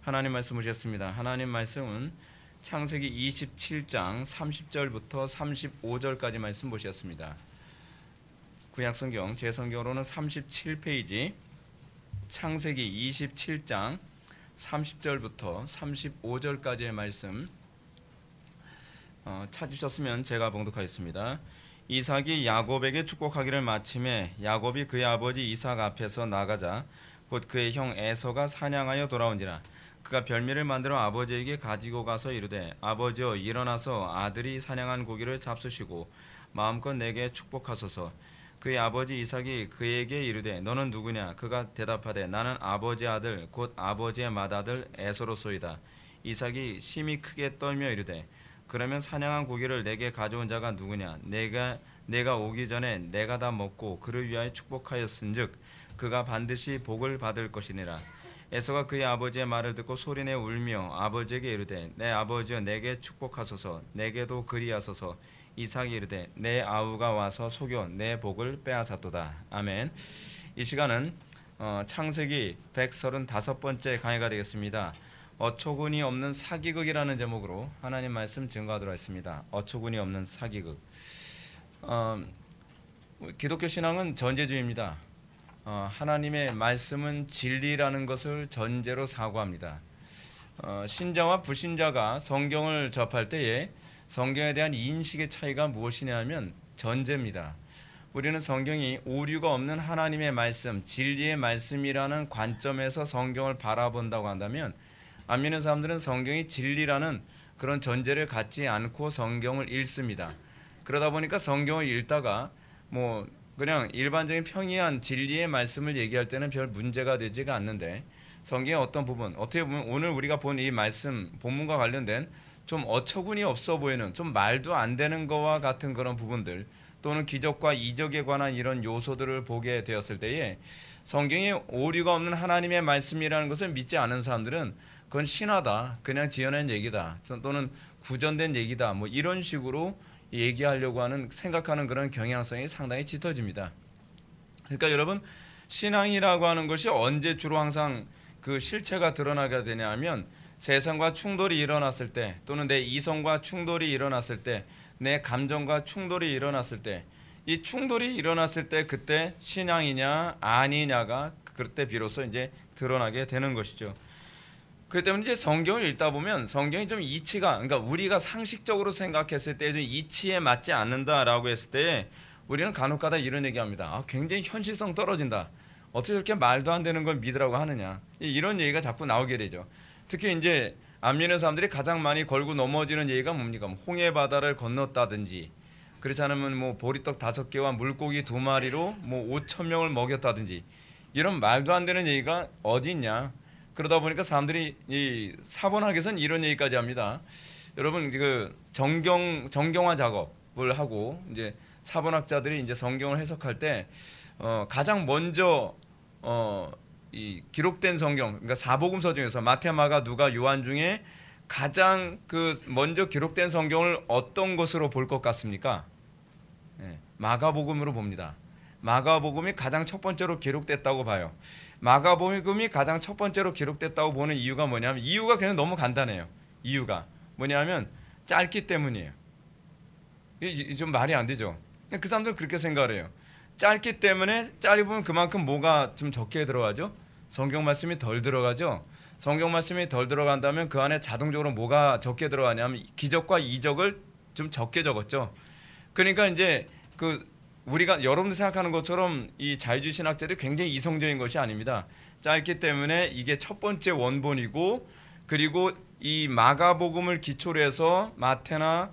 하나님 말씀 보시겠습니다. 하나님 말씀은 창세기 27장 30절부터 35절까지 말씀 보시겠습니다. 구약성경 제 성경으로는 37페이지 창세기 27장 30절부터 35절까지의 말씀 찾으셨으면 제가 봉독하겠습니다. 이삭이 야곱에게 축복하기를 마침에 야곱이 그의 아버지 이삭 앞에서 나가자 곧 그의 형 에서가 사냥하여 돌아온지라. 그가 별미를 만들어 아버지에게 가지고 가서 이르되 아버지여 일어나서 아들이 사냥한 고기를 잡수시고 마음껏 내게 축복하소서. 그의 아버지 이삭이 그에게 이르되 너는 누구냐? 그가 대답하되 나는 아버지 아들 곧 아버지의 맏아들 에서로소이다. 이삭이 심히 크게 떨며 이르되 그러면 사냥한 고기를 내게 가져온 자가 누구냐? 내가 오기 전에 내가 다 먹고 그를 위하여 축복하였은즉 그가 반드시 복을 받을 것이니라. 에서가 그의 아버지의 말을 듣고 소리내 울며 아버지에게 이르되 내 아버지여 내게 축복하소서. 내게도 그리하소서. 이삭이 이르되 내 아우가 와서 속여 내 복을 빼앗았도다. 아멘. 이 시간은 창세기 135번째 강의가 되겠습니다. 어처구니 없는 사기극이라는 제목으로 하나님 말씀 증거하도록 하겠습니다. 어처구니 없는 사기극. 기독교 신앙은 전제주의입니다. 하나님의 말씀은 진리라는 것을 전제로 사고합니다. 신자와 불신자가 성경을 접할 때에 성경에 대한 인식의 차이가 무엇이냐 하면 전제입니다. 우리는 성경이 오류가 없는 하나님의 말씀, 진리의 말씀이라는 관점에서 성경을 바라본다고 한다면 안 믿는 사람들은 성경이 진리라는 그런 전제를 갖지 않고 성경을 읽습니다. 그러다 보니까 성경을 읽다가 그냥 일반적인 평이한 진리의 말씀을 얘기할 때는 별 문제가 되지가 않는데 성경의 어떤 부분, 어떻게 보면 오늘 우리가 본 이 말씀 본문과 관련된 좀 어처구니 없어 보이는 좀 말도 안 되는 거와 같은 그런 부분들 또는 기적과 이적에 관한 이런 요소들을 보게 되었을 때에 성경에 오류가 없는 하나님의 말씀이라는 것을 믿지 않은 사람들은 그건 신화다, 그냥 지어낸 얘기다 또는 구전된 얘기다 이런 식으로 얘기하려고 하는 생각하는 그런 경향성이 상당히 짙어집니다. 그러니까 여러분 신앙이라고 하는 것이 언제 주로 항상 그 실체가 드러나게 되냐면 세상과 충돌이 일어났을 때 또는 내 이성과 충돌이 일어났을 때 내 감정과 충돌이 일어났을 때 이 충돌이 일어났을 때 그때 신앙이냐 아니냐가 그때 비로소 이제 드러나게 되는 것이죠. 그렇기 때문에 이제 성경을 읽다 보면 성경이 좀 이치가 그러니까 우리가 상식적으로 생각했을 때 좀 이치에 맞지 않는다라고 했을 때 우리는 간혹가다 이런 얘기합니다. 굉장히 현실성 떨어진다. 어떻게 그렇게 말도 안 되는 걸 믿으라고 하느냐. 이런 얘기가 자꾸 나오게 되죠. 특히 이제 안 믿는 사람들이 가장 많이 걸고 넘어지는 얘기가 뭡니까? 홍해 바다를 건넜다든지 그렇지 않으면 보리떡 5개와 물고기 2마리로 5,000명을 먹였다든지 이런 말도 안 되는 얘기가 어디 있냐. 그러다 보니까 사람들이 이 사본학에서는 이런 얘기까지 합니다. 여러분 그 정경화 작업을 하고 이제 사본학자들이 이제 성경을 해석할 때 가장 먼저 이 기록된 성경 그러니까 사복음서 중에서 마태, 마가, 누가, 요한 중에 가장 그 먼저 기록된 성경을 어떤 것으로 볼 것 같습니까? 마가복음으로 봅니다. 마가복음이 가장 첫 번째로 기록됐다고 봐요. 마가복음이 가장 첫 번째로 기록됐다고 보는 이유가 뭐냐면 이유가 그냥 너무 간단해요. 이유가 뭐냐면 짧기 때문이에요. 이게 좀 말이 안 되죠. 그 사람들은 그렇게 생각을 해요. 짧기 때문에 짧으면 그만큼 뭐가 좀 적게 들어가죠? 성경 말씀이 덜 들어가죠. 성경 말씀이 덜 들어간다면 그 안에 자동적으로 뭐가 적게 들어가냐면 기적과 이적을 좀 적게 적었죠. 그러니까 이제 우리가 여러분들 생각하는 것처럼 이 자유주의 신학자들이 굉장히 이성적인 것이 아닙니다. 짧기 때문에 이게 첫 번째 원본이고 그리고 이 마가복음을 기초로 해서 마태나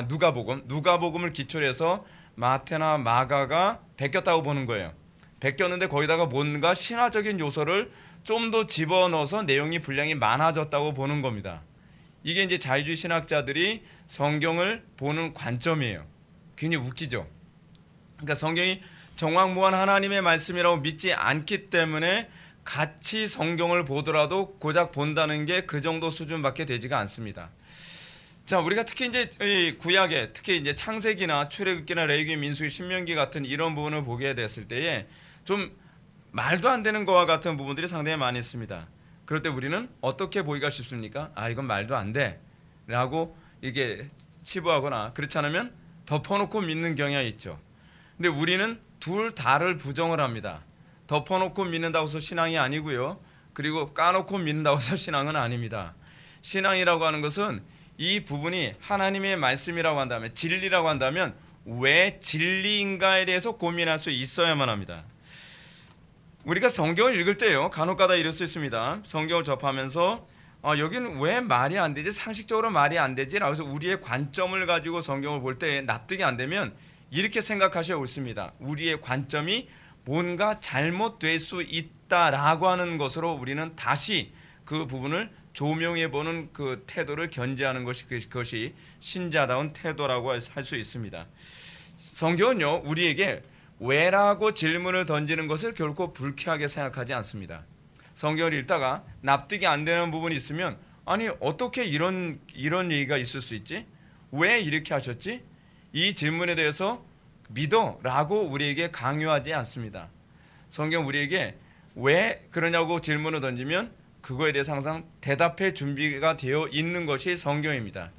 누가복음을 기초로 해서 마태나 마가가 베꼈다고 보는 거예요. 베꼈는데 거기다가 뭔가 신화적인 요소를 좀 더 집어넣어서 내용이 분량이 많아졌다고 보는 겁니다. 이게 이제 자유주의 신학자들이 성경을 보는 관점이에요. 굉장히 웃기죠. 그러니까 성경이 정확무한 하나님의 말씀이라고 믿지 않기 때문에 같이 성경을 보더라도 고작 본다는 게 그 정도 수준밖에 되지가 않습니다. 자, 우리가 특히 이제 구약에 특히 이제 창세기나 출애굽기나 레위기, 민수기, 신명기 같은 이런 부분을 보게 됐을 때에 좀 말도 안 되는 것과 같은 부분들이 상당히 많이 있습니다. 그럴 때 우리는 어떻게 보기가 쉽습니까? 아, 이건 말도 안 돼 라고 이게 치부하거나, 그렇지 않으면 덮어놓고 믿는 경향이 있죠. 근데 우리는 둘 다를 부정을 합니다. 덮어놓고 믿는다고 해서 신앙이 아니고요, 그리고 까놓고 믿는다고 해서 신앙은 아닙니다. 신앙이라고 하는 것은 이 부분이 하나님의 말씀이라고 한다면, 진리라고 한다면 왜 진리인가에 대해서 고민할 수 있어야만 합니다. 우리가 성경을 읽을 때요, 간혹가다 이럴 수 있습니다. 성경을 접하면서 여기는 왜 말이 안 되지? 상식적으로 말이 안 되지? 라고 해서 우리의 관점을 가지고 성경을 볼 때 납득이 안 되면 이렇게 생각하셔야 옳습니다. 우리의 관점이 뭔가 잘못될 수 있다라고 하는 것으로 우리는 다시 그 부분을 조명해보는 그 태도를 견지하는 것이, 그것이 신자다운 태도라고 할 수 있습니다. 성경은요, 우리에게 왜라고 질문을 던지는 것을 결코 불쾌하게 생각하지 않습니다. 성경을 읽다가 납득이 안 되는 부분이 있으면, 아니 어떻게 이런 얘기가 있을 수 있지? 왜 이렇게 하셨지? 이 질문에 대해서 믿어라고 우리에게 강요하지 않습니다. 성경 우리에게 왜 그러냐고 질문을 던지면 그거에 대해서 항상 대답할 준비가 되어 있는 것이 성경입니다.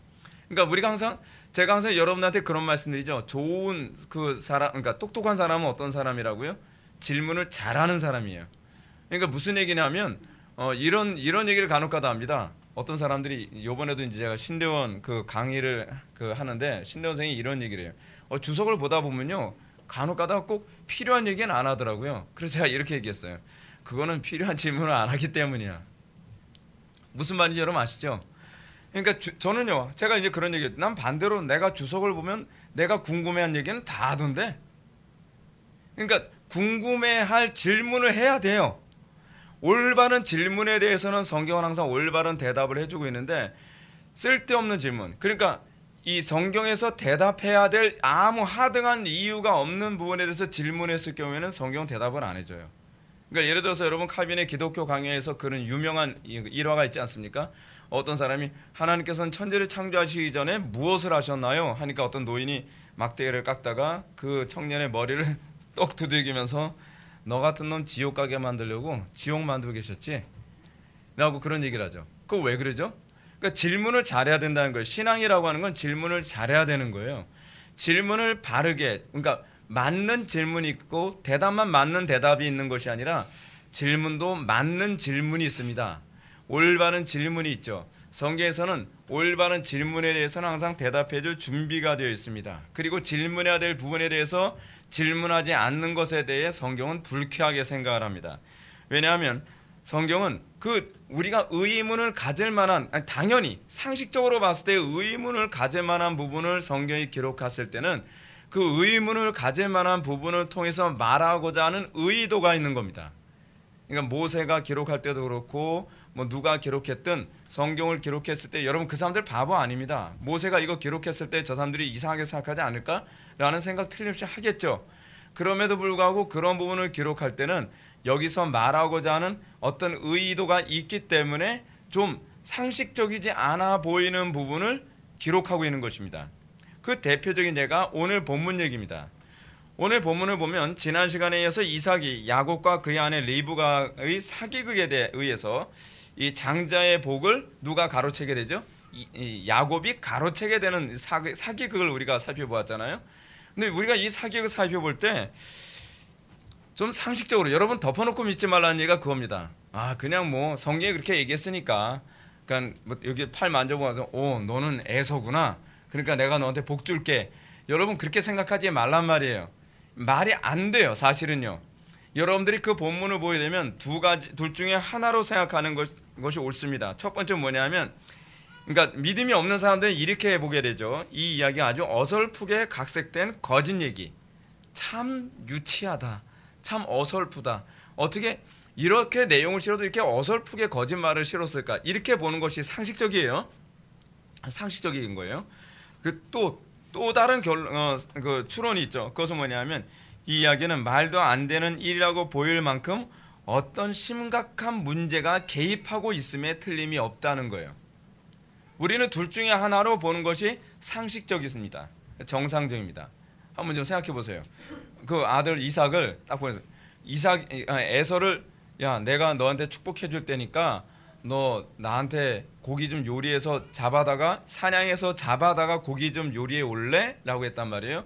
그러니까 제가 항상 여러분한테 그런 말씀드리죠. 좋은 그 사람, 그러니까 똑똑한 사람은 어떤 사람이라고요? 질문을 잘하는 사람이에요. 그러니까 무슨 얘기냐면 이런 얘기를 간혹가다 합니다. 어떤 사람들이, 이번에도 이제 제가 신대원 그 강의를 하는데 신대원 선생님이 이런 얘기를 해요. 주석을 보다 보면요, 간혹가다 꼭 필요한 얘기는 안 하더라고요. 그래서 제가 이렇게 얘기했어요. 그거는 필요한 질문을 안 하기 때문이야. 무슨 말인지 여러분 아시죠? 그러니까 저는요, 제가 이제 그런 얘기해요. 난 반대로 내가 주석을 보면 내가 궁금해한 얘기는 다 하던데. 그러니까 궁금해할 질문을 해야 돼요. 올바른 질문에 대해서는 성경은 항상 올바른 대답을 해주고 있는데, 쓸데없는 질문, 그러니까 이 성경에서 대답해야 될 아무 하등한 이유가 없는 부분에 대해서 질문했을 경우에는 성경은 대답을 안 해줘요. 그러니까 예를 들어서 여러분 카빈의 기독교 강의에서 그런 유명한 일화가 있지 않습니까? 어떤 사람이 하나님께서는 천지를 창조하시기 전에 무엇을 하셨나요? 하니까 어떤 노인이 막대기를 깎다가 그 청년의 머리를 똑 두들기면서 너 같은 놈 지옥 가게 만들려고 지옥 만들고 계셨지? 라고 그런 얘기를 하죠. 그거 왜 그러죠? 그러니까 질문을 잘해야 된다는 거예요. 신앙이라고 하는 건 질문을 잘해야 되는 거예요. 질문을 바르게, 그러니까 맞는 질문이 있고 대답만 맞는 대답이 있는 것이 아니라 질문도 맞는 질문이 있습니다. 올바른 질문이 있죠. 성경에서는 올바른 질문에 대해서는 항상 대답해줄 준비가 되어 있습니다. 그리고 질문해야 될 부분에 대해서 질문하지 않는 것에 대해 성경은 불쾌하게 생각을 합니다. 왜냐하면 성경은 우리가 의문을 가질 만한, 당연히 상식적으로 봤을 때 의문을 가질 만한 부분을 성경이 기록했을 때는 그 의문을 가질 만한 부분을 통해서 말하고자 하는 의도가 있는 겁니다. 그러니까 모세가 기록할 때도 그렇고 누가 기록했든 성경을 기록했을 때 여러분 그 사람들 바보 아닙니다. 모세가 이거 기록했을 때 저 사람들이 이상하게 생각하지 않을까라는 생각 틀림없이 하겠죠. 그럼에도 불구하고 그런 부분을 기록할 때는 여기서 말하고자 하는 어떤 의도가 있기 때문에 좀 상식적이지 않아 보이는 부분을 기록하고 있는 것입니다. 그 대표적인 예가 오늘 본문 얘기입니다. 오늘 본문을 보면 지난 시간에 이어서 이삭이 야곱과 그의 아내 리브가의 사기극에 의해서 이 장자의 복을 누가 가로채게 되죠? 야곱이 가로채게 되는 사기극을 우리가 살펴보았잖아요. 근데 우리가 이 사기극을 살펴볼 때 좀 상식적으로, 여러분 덮어놓고 믿지 말라는 얘기가 그겁니다. 그냥 성경에 그렇게 얘기했으니까, 그러니까 여기 팔 만져보면서 너는 에서구나, 그러니까 내가 너한테 복 줄게. 여러분 그렇게 생각하지 말란 말이에요. 말이 안 돼요. 사실은요. 여러분들이 그 본문을 보게 되면 둘 중에 하나로 생각하는 것이 옳습니다. 첫 번째 뭐냐면, 그러니까 믿음이 없는 사람들은 이렇게 보게 되죠. 이 이야기가 아주 어설프게 각색된 거짓 얘기. 참 유치하다. 참 어설프다. 어떻게 이렇게 내용을 실어도 이렇게 어설프게 거짓말을 실었을까? 이렇게 보는 것이 상식적이에요. 상식적인 거예요. 또 다른 그 추론이 있죠. 그것은 뭐냐면, 이 이야기는 말도 안 되는 일이라고 보일 만큼 어떤 심각한 문제가 개입하고 있음에 틀림이 없다는 거예요. 우리는 둘 중에 하나로 보는 것이 상식적입니다. 정상적입니다. 한번 좀 생각해 보세요. 그 아들 이삭을 딱 보면서 에서를, 야 내가 너한테 축복해 줄 테니까 너 나한테 고기 좀 요리해서 잡아다가 사냥해서 잡아다가 고기 좀 요리해 올래? 라고 했단 말이에요.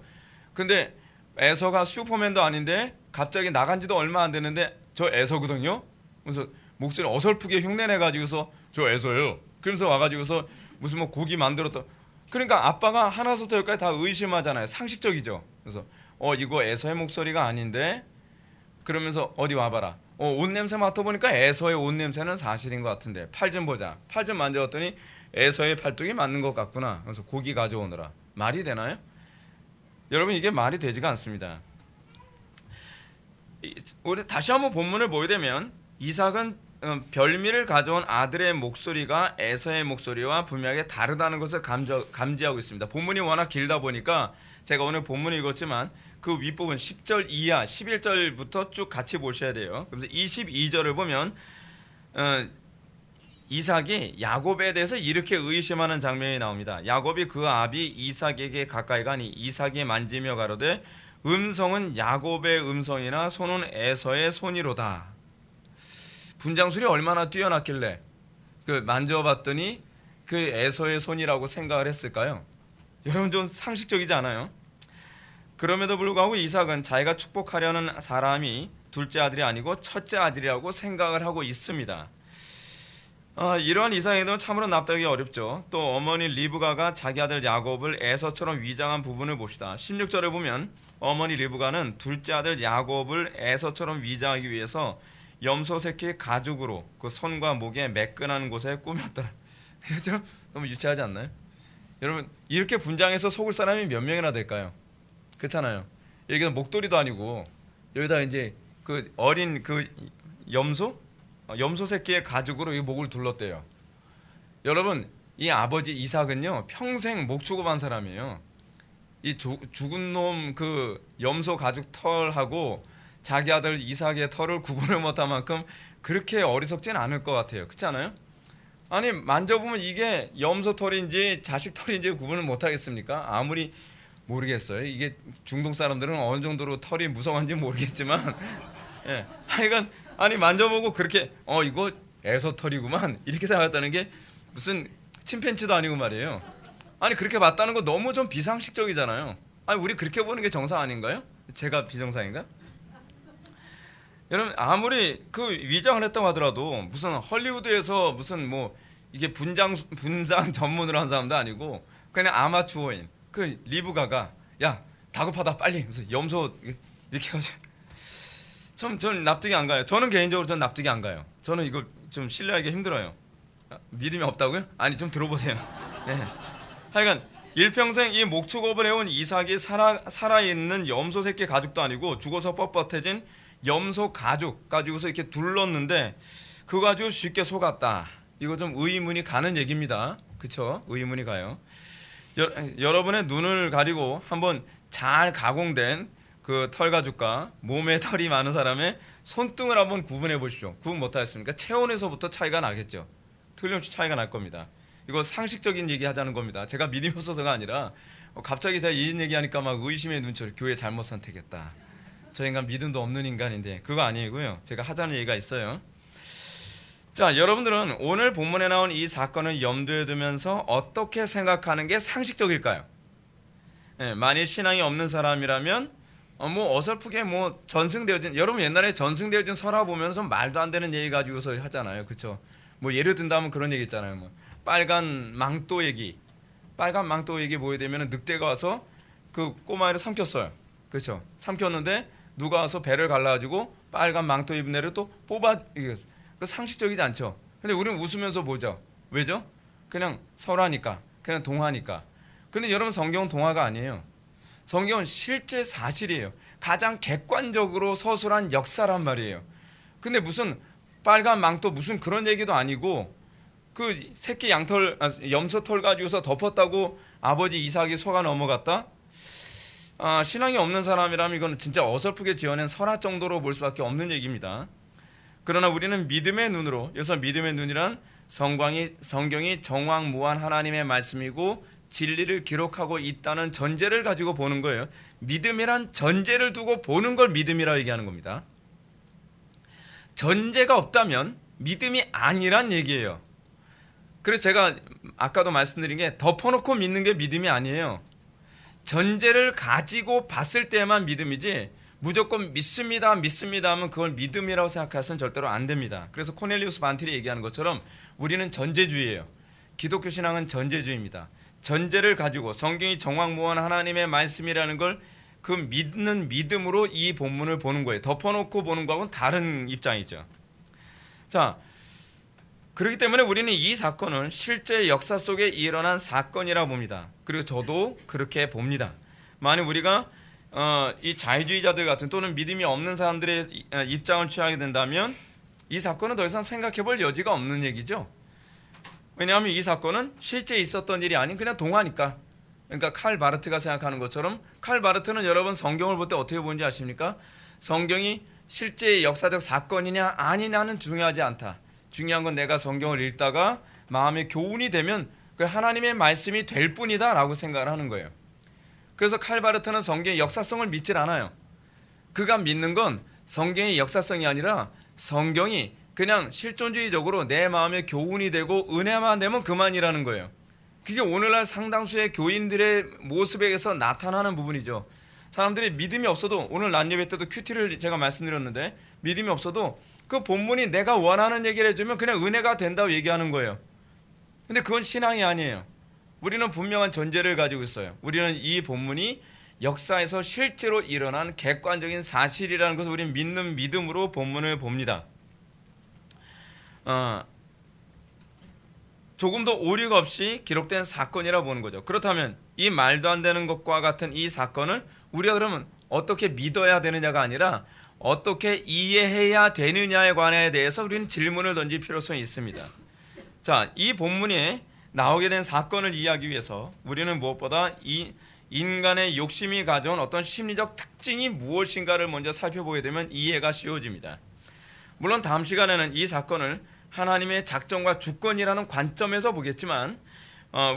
근데 에서가 슈퍼맨도 아닌데 갑자기 나간 지도 얼마 안 됐는데 저 에서거든요. 그래서 목소리 어설프게 흉내내가지고서 저 에서예요. 그러면서 와가지고서 무슨 뭐 고기 만들었다. 그러니까 아빠가 하나부터 열까지 다 의심하잖아요. 상식적이죠. 그래서 이거 에서의 목소리가 아닌데 그러면서 어디 와봐라. 옷 냄새 맡아보니까 에서의 옷 냄새는 사실인 것 같은데 팔 좀 보자. 팔 좀 만져봤더니 에서의 팔뚝이 맞는 것 같구나. 그래서 고기 가져오느라. 말이 되나요? 여러분 이게 말이 되지가 않습니다. 우리 다시 한번 본문을 보게 되면 이삭은 별미를 가져온 아들의 목소리가 에서의 목소리와 분명하게 다르다는 것을 감지하고 있습니다. 본문이 워낙 길다 보니까 제가 오늘 본문을 읽었지만 그 윗부분 10절 이하 11절부터 쭉 같이 보셔야 돼요. 그래서 22절을 보면 이삭이 야곱에 대해서 이렇게 의심하는 장면이 나옵니다. 야곱이 그 아비 이삭에게 가까이 가니 이삭이 만지며 가로되 음성은 야곱의 음성이나 손은 에서의 손이로다. 분장술이 얼마나 뛰어났길래 만져봤더니 그 에서의 손이라고 생각을 했을까요? 여러분 좀 상식적이지 않아요? 그럼에도 불구하고 이삭은 자기가 축복하려는 사람이 둘째 아들이 아니고 첫째 아들이라고 생각을 하고 있습니다. 이러한 이삭의 행동은 참으로 납득하기 어렵죠. 또 어머니 리브가가 자기 아들 야곱을 에서처럼 위장한 부분을 봅시다. 16절에 보면 어머니 리브가는 둘째 아들 야곱을 에서처럼 위장하기 위해서 염소 새끼 가죽으로 그 손과 목에 매끈한 곳에 꾸몄더라. 이거 너무 유치하지 않나요? 여러분 이렇게 분장해서 속을 사람이 몇 명이나 될까요? 그렇잖아요. 여기는 목도리도 아니고 여기다 이제 그 어린 그 염소 새끼의 가죽으로 이 목을 둘렀대요. 여러분 이 아버지 이삭은요 평생 목축업한 사람이에요. 이 죽은 놈 그 염소 가죽 털하고 자기 아들 이삭의 털을 구분을 못할 만큼 그렇게 어리석진 않을 것 같아요. 그렇지 않아요? 아니 만져보면 이게 염소 털인지 자식 털인지 구분을 못하겠습니까? 아무리 모르겠어요. 이게 중동 사람들은 어느 정도로 털이 무성한지 모르겠지만 예. 하여간 아니 만져보고 그렇게 이거 에서 털이구만 이렇게 생각했다는 게 무슨 침팬지도 아니고 말이에요. 아니 그렇게 봤다는 거 너무 좀 비상식적이잖아요. 아니 우리 그렇게 보는 게 정상 아닌가요? 제가 비정상인가? 여러분 아무리 그 위장을 했다고 하더라도 무슨 헐리우드에서 무슨 뭐 이게 분장 전문으로 한 사람도 아니고 그냥 아마추어인 그 리브가가 야 다급하다 빨리 그래서 염소 이렇게 가지고 저는 납득이 안 가요. 저는 개인적으로 전 납득이 안 가요. 저는 이거 좀 신뢰하기 힘들어요. 믿음이 없다고요? 아니 좀 들어보세요. 네. 하여간 일평생 이 목축업을 해온 이삭이 살아있는 염소 새끼 가죽도 아니고 죽어서 뻣뻣해진 염소 가죽 가지고서 이렇게 둘렀는데 그거 가지고 쉽게 속았다. 이거 좀 의문이 가는 얘기입니다. 그쵸? 의문이 가요. 여러분의 눈을 가리고 한번 잘 가공된 그 털 가죽과 몸에 털이 많은 사람의 손등을 한번 구분해 보십시오. 구분 못하겠습니까? 체온에서부터 차이가 나겠죠. 틀림없이 차이가 날 겁니다. 이거 상식적인 얘기 하자는 겁니다. 제가 믿음이 없어서가 아니라 갑자기 제가 이 얘기하니까 막 의심의 눈초리 교회 잘못 선택했다. 저 인간 믿음도 없는 인간인데 그거 아니고요. 제가 하자는 얘기가 있어요. 자, 여러분들은 오늘 본문에 나온 이 사건을 염두에 두면서 어떻게 생각하는 게 상식적일까요? 만일 신앙이 없는 사람이라면 뭐 어설프게 뭐 전승되어진 여러분 옛날에 전승되어진 설화 보면 좀 말도 안 되는 얘기 가지고서 하잖아요. 그렇죠? 뭐 예를 든다면 그런 얘기 있잖아요. 뭐 빨간 망토 얘기 보게 되면 늑대가 와서 그 꼬마애를 삼켰어요. 그렇죠? 삼켰는데 누가 와서 배를 갈라가지고 빨간 망토 입은 애를 또 뽑아 이게 그 상식적이지 않죠. 근데 우리는 웃으면서 보죠. 왜죠? 그냥 설화니까, 그냥 동화니까. 근데 여러분 성경은 동화가 아니에요. 성경은 실제 사실이에요. 가장 객관적으로 서술한 역사란 말이에요. 근데 무슨 빨간 망토 무슨 그런 얘기도 아니고 그 새끼 염소털 가지고서 덮었다고 아버지 이삭이 속아 넘어갔다? 신앙이 없는 사람이라면 이건 진짜 어설프게 지어낸 설화 정도로 볼 수밖에 없는 얘기입니다. 그러나 우리는 믿음의 눈으로, 여기서 믿음의 눈이란 성경이 정황무한 하나님의 말씀이고 진리를 기록하고 있다는 전제를 가지고 보는 거예요. 믿음이란 전제를 두고 보는 걸 믿음이라고 얘기하는 겁니다. 전제가 없다면 믿음이 아니란 얘기예요. 그래서 제가 아까도 말씀드린 게 덮어놓고 믿는 게 믿음이 아니에요. 전제를 가지고 봤을 때만 믿음이지 무조건 믿습니다 하면 그걸 믿음이라고 생각해서는 절대로 안 됩니다. 그래서 코넬리우스 반틸이 얘기하는 것처럼 우리는 전제주의예요. 기독교 신앙은 전제주의입니다. 전제를 가지고 성경이 정확무한 하나님의 말씀이라는 걸 그 믿는 믿음으로 이 본문을 보는 거예요. 덮어놓고 보는 거하고는 다른 입장이죠. 자, 그렇기 때문에 우리는 이 사건을 실제 역사 속에 일어난 사건이라 봅니다. 그리고 저도 그렇게 봅니다. 만약 우리가 이 자유주의자들 같은 또는 믿음이 없는 사람들의 입장을 취하게 된다면 이 사건은 더 이상 생각해 볼 여지가 없는 얘기죠. 왜냐하면 이 사건은 실제 있었던 일이 아닌 그냥 동화니까. 그러니까 칼 바르트가 생각하는 것처럼 칼 바르트는 여러분 성경을 볼 때 어떻게 보는지 아십니까? 성경이 실제 역사적 사건이냐 아니냐는 중요하지 않다. 중요한 건 내가 성경을 읽다가 마음의 교훈이 되면 그 하나님의 말씀이 될 뿐이다 라고 생각을 하는 거예요. 그래서 칼 바르트는 성경의 역사성을 믿질 않아요. 그가 믿는 건 성경의 역사성이 아니라 성경이 그냥 실존주의적으로 내 마음의 교훈이 되고 은혜만 되면 그만이라는 거예요. 그게 오늘날 상당수의 교인들의 모습에서 나타나는 부분이죠. 사람들이 믿음이 없어도 오늘 낮 예배 때도 큐티를 제가 말씀드렸는데 믿음이 없어도 그 본문이 내가 원하는 얘기를 해주면 그냥 은혜가 된다고 얘기하는 거예요. 근데 그건 신앙이 아니에요. 우리는 분명한 전제를 가지고 있어요. 우리는 이 본문이 역사에서 실제로 일어난 객관적인 사실이라는 것을 우리는 믿는 믿음으로 본문을 봅니다. 조금도 오류가 없이 기록된 사건이라고 보는 거죠. 그렇다면 이 말도 안 되는 것과 같은 이 사건을 우리가 그러면 어떻게 믿어야 되느냐가 아니라 어떻게 이해해야 되느냐에 관해 대해서 우리는 질문을 던질 필요성이 있습니다. 자, 이 본문에 나오게 된 사건을 이해하기 위해서 우리는 무엇보다 이 인간의 욕심이 가져온 어떤 심리적 특징이 무엇인가를 먼저 살펴보게 되면 이해가 쉬워집니다. 물론 다음 시간에는 이 사건을 하나님의 작정과 주권이라는 관점에서 보겠지만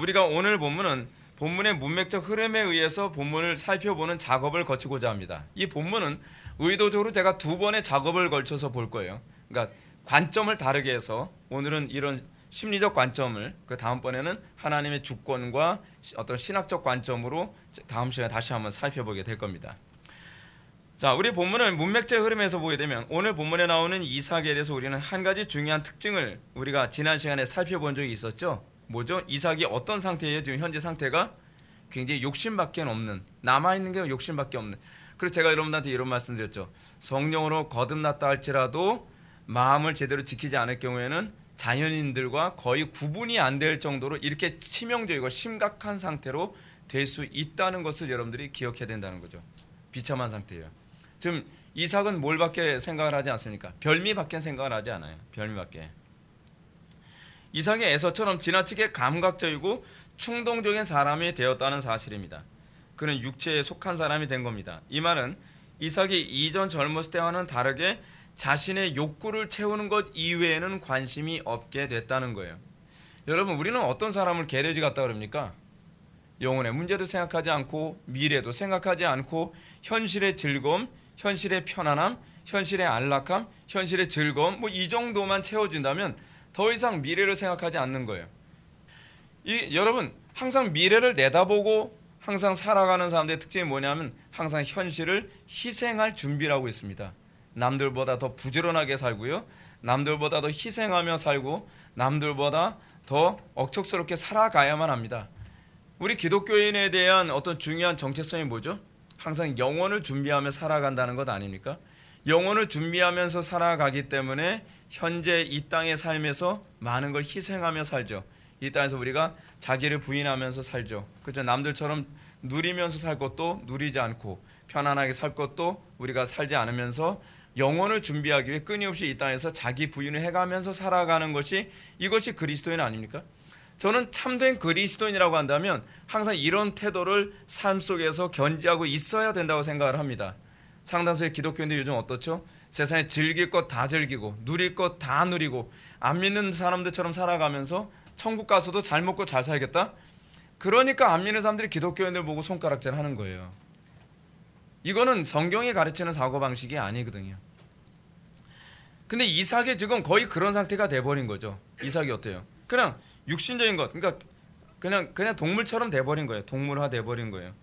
우리가 오늘 본문의 문맥적 흐름에 의해서 본문을 살펴보는 작업을 거치고자 합니다. 이 본문은 의도적으로 제가 두 번의 작업을 걸쳐서 볼 거예요. 그러니까 관점을 다르게 해서 오늘은 이런 심리적 관점을 그 다음번에는 하나님의 주권과 어떤 신학적 관점으로 다음 시간에 다시 한번 살펴보게 될 겁니다. 자, 우리 본문은 문맥적 흐름에서 보게 되면 오늘 본문에 나오는 이삭에 대해서 우리는 한 가지 중요한 특징을 우리가 지난 시간에 살펴본 적이 있었죠. 뭐죠? 이삭이 어떤 상태예요? 지금 현재 상태가 굉장히 욕심밖에 없는, 남아있는 게 욕심밖에 없는. 그래서 제가 여러분들한테 이런 말씀 드렸죠. 성령으로 거듭났다 할지라도 마음을 제대로 지키지 않을 경우에는 자연인들과 거의 구분이 안 될 정도로 이렇게 치명적이고 심각한 상태로 될 수 있다는 것을 여러분들이 기억해야 된다는 거죠. 비참한 상태예요. 지금 이삭은 뭘밖에 생각을 하지 않습니까? 별미밖에 생각을 하지 않아요. 별미밖에. 이삭이 에서처럼 지나치게 감각적이고 충동적인 사람이 되었다는 사실입니다. 그는 육체에 속한 사람이 된 겁니다. 이 말은 이삭이 이전 젊었을 때와는 다르게 자신의 욕구를 채우는 것 이외에는 관심이 없게 됐다는 거예요. 여러분, 우리는 어떤 사람을 개돼지 같다 그럽니까? 영혼의 문제도 생각하지 않고 미래도 생각하지 않고 현실의 즐거움, 현실의 편안함, 현실의 안락함, 현실의 즐거움 이 정도만 채워준다면 더 이상 미래를 생각하지 않는 거예요. 여러분, 항상 미래를 내다보고 항상 살아가는 사람들의 특징이 뭐냐면 항상 현실을 희생할 준비를 하고 있습니다. 남들보다 더 부지런하게 살고요. 남들보다 더 희생하며 살고 남들보다 더 억척스럽게 살아가야만 합니다. 우리 기독교인에 대한 어떤 중요한 정체성이 뭐죠? 항상 영혼을 준비하며 살아간다는 것 아닙니까? 영혼을 준비하면서 살아가기 때문에 현재 이 땅의 삶에서 많은 걸 희생하며 살죠. 이 땅에서 우리가 자기를 부인하면서 살죠. 그렇죠? 남들처럼 누리면서 살 것도 누리지 않고 편안하게 살 것도 우리가 살지 않으면서 영혼을 준비하기 위해 끊임없이 이 땅에서 자기 부인을 해가면서 살아가는 것이 이것이 그리스도인 아닙니까? 저는 참된 그리스도인이라고 한다면 항상 이런 태도를 삶 속에서 견지하고 있어야 된다고 생각을 합니다. 상당수의 기독교인들이 요즘 어떻죠? 세상에 즐길 것 다 즐기고 누릴 것 다 누리고 안 믿는 사람들처럼 살아가면서 천국 가서도 잘 먹고 잘 살겠다? 그러니까 안 믿는 사람들이 기독교인들 보고 손가락질 하는 거예요. 이거는 성경이 가르치는 사고방식이 아니거든요. 근데 이삭이 지금 거의 그런 상태가 돼버린 거죠. 이삭이 어때요? 그냥 육신적인 것, 그러니까 그냥 동물처럼 돼버린 거예요. 동물화 돼버린 거예요.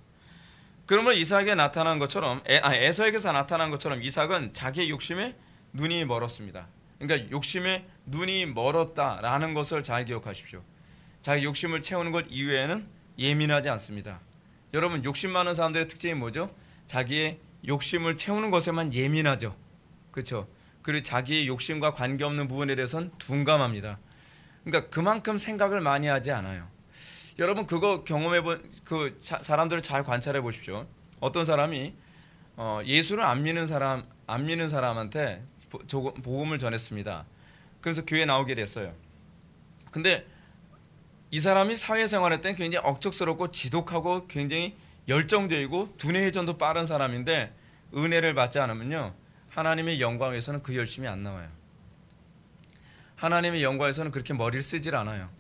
그러면 이삭에 나타난 것처럼, 에서에게서 나타난 것처럼 이삭은 자기의 욕심에 눈이 멀었습니다. 그러니까 욕심에 눈이 멀었다라는 것을 잘 기억하십시오. 자기 욕심을 채우는 것 이외에는 예민하지 않습니다. 여러분, 욕심 많은 사람들의 특징이 뭐죠? 자기의 욕심을 채우는 것에만 예민하죠. 그렇죠? 그리고 자기의 욕심과 관계없는 부분에 대해서는 둔감합니다. 그러니까 그만큼 생각을 많이 하지 않아요. 여러분, 그거 경험해본 그 사람들을 잘 관찰해 보십시오. 어떤 사람이 예수를 안 믿는 사람한테 복음을 전했습니다. 그래서 교회에 나오게 됐어요. 근데 이 사람이 사회생활할 때 굉장히 억척스럽고 지독하고 굉장히 열정적이고 두뇌 회전도 빠른 사람인데, 은혜를 받지 않으면요, 하나님의 영광에서는 그 열심이 안 나와요. 하나님의 영광에서는 그렇게 머리를 쓰질 않아요.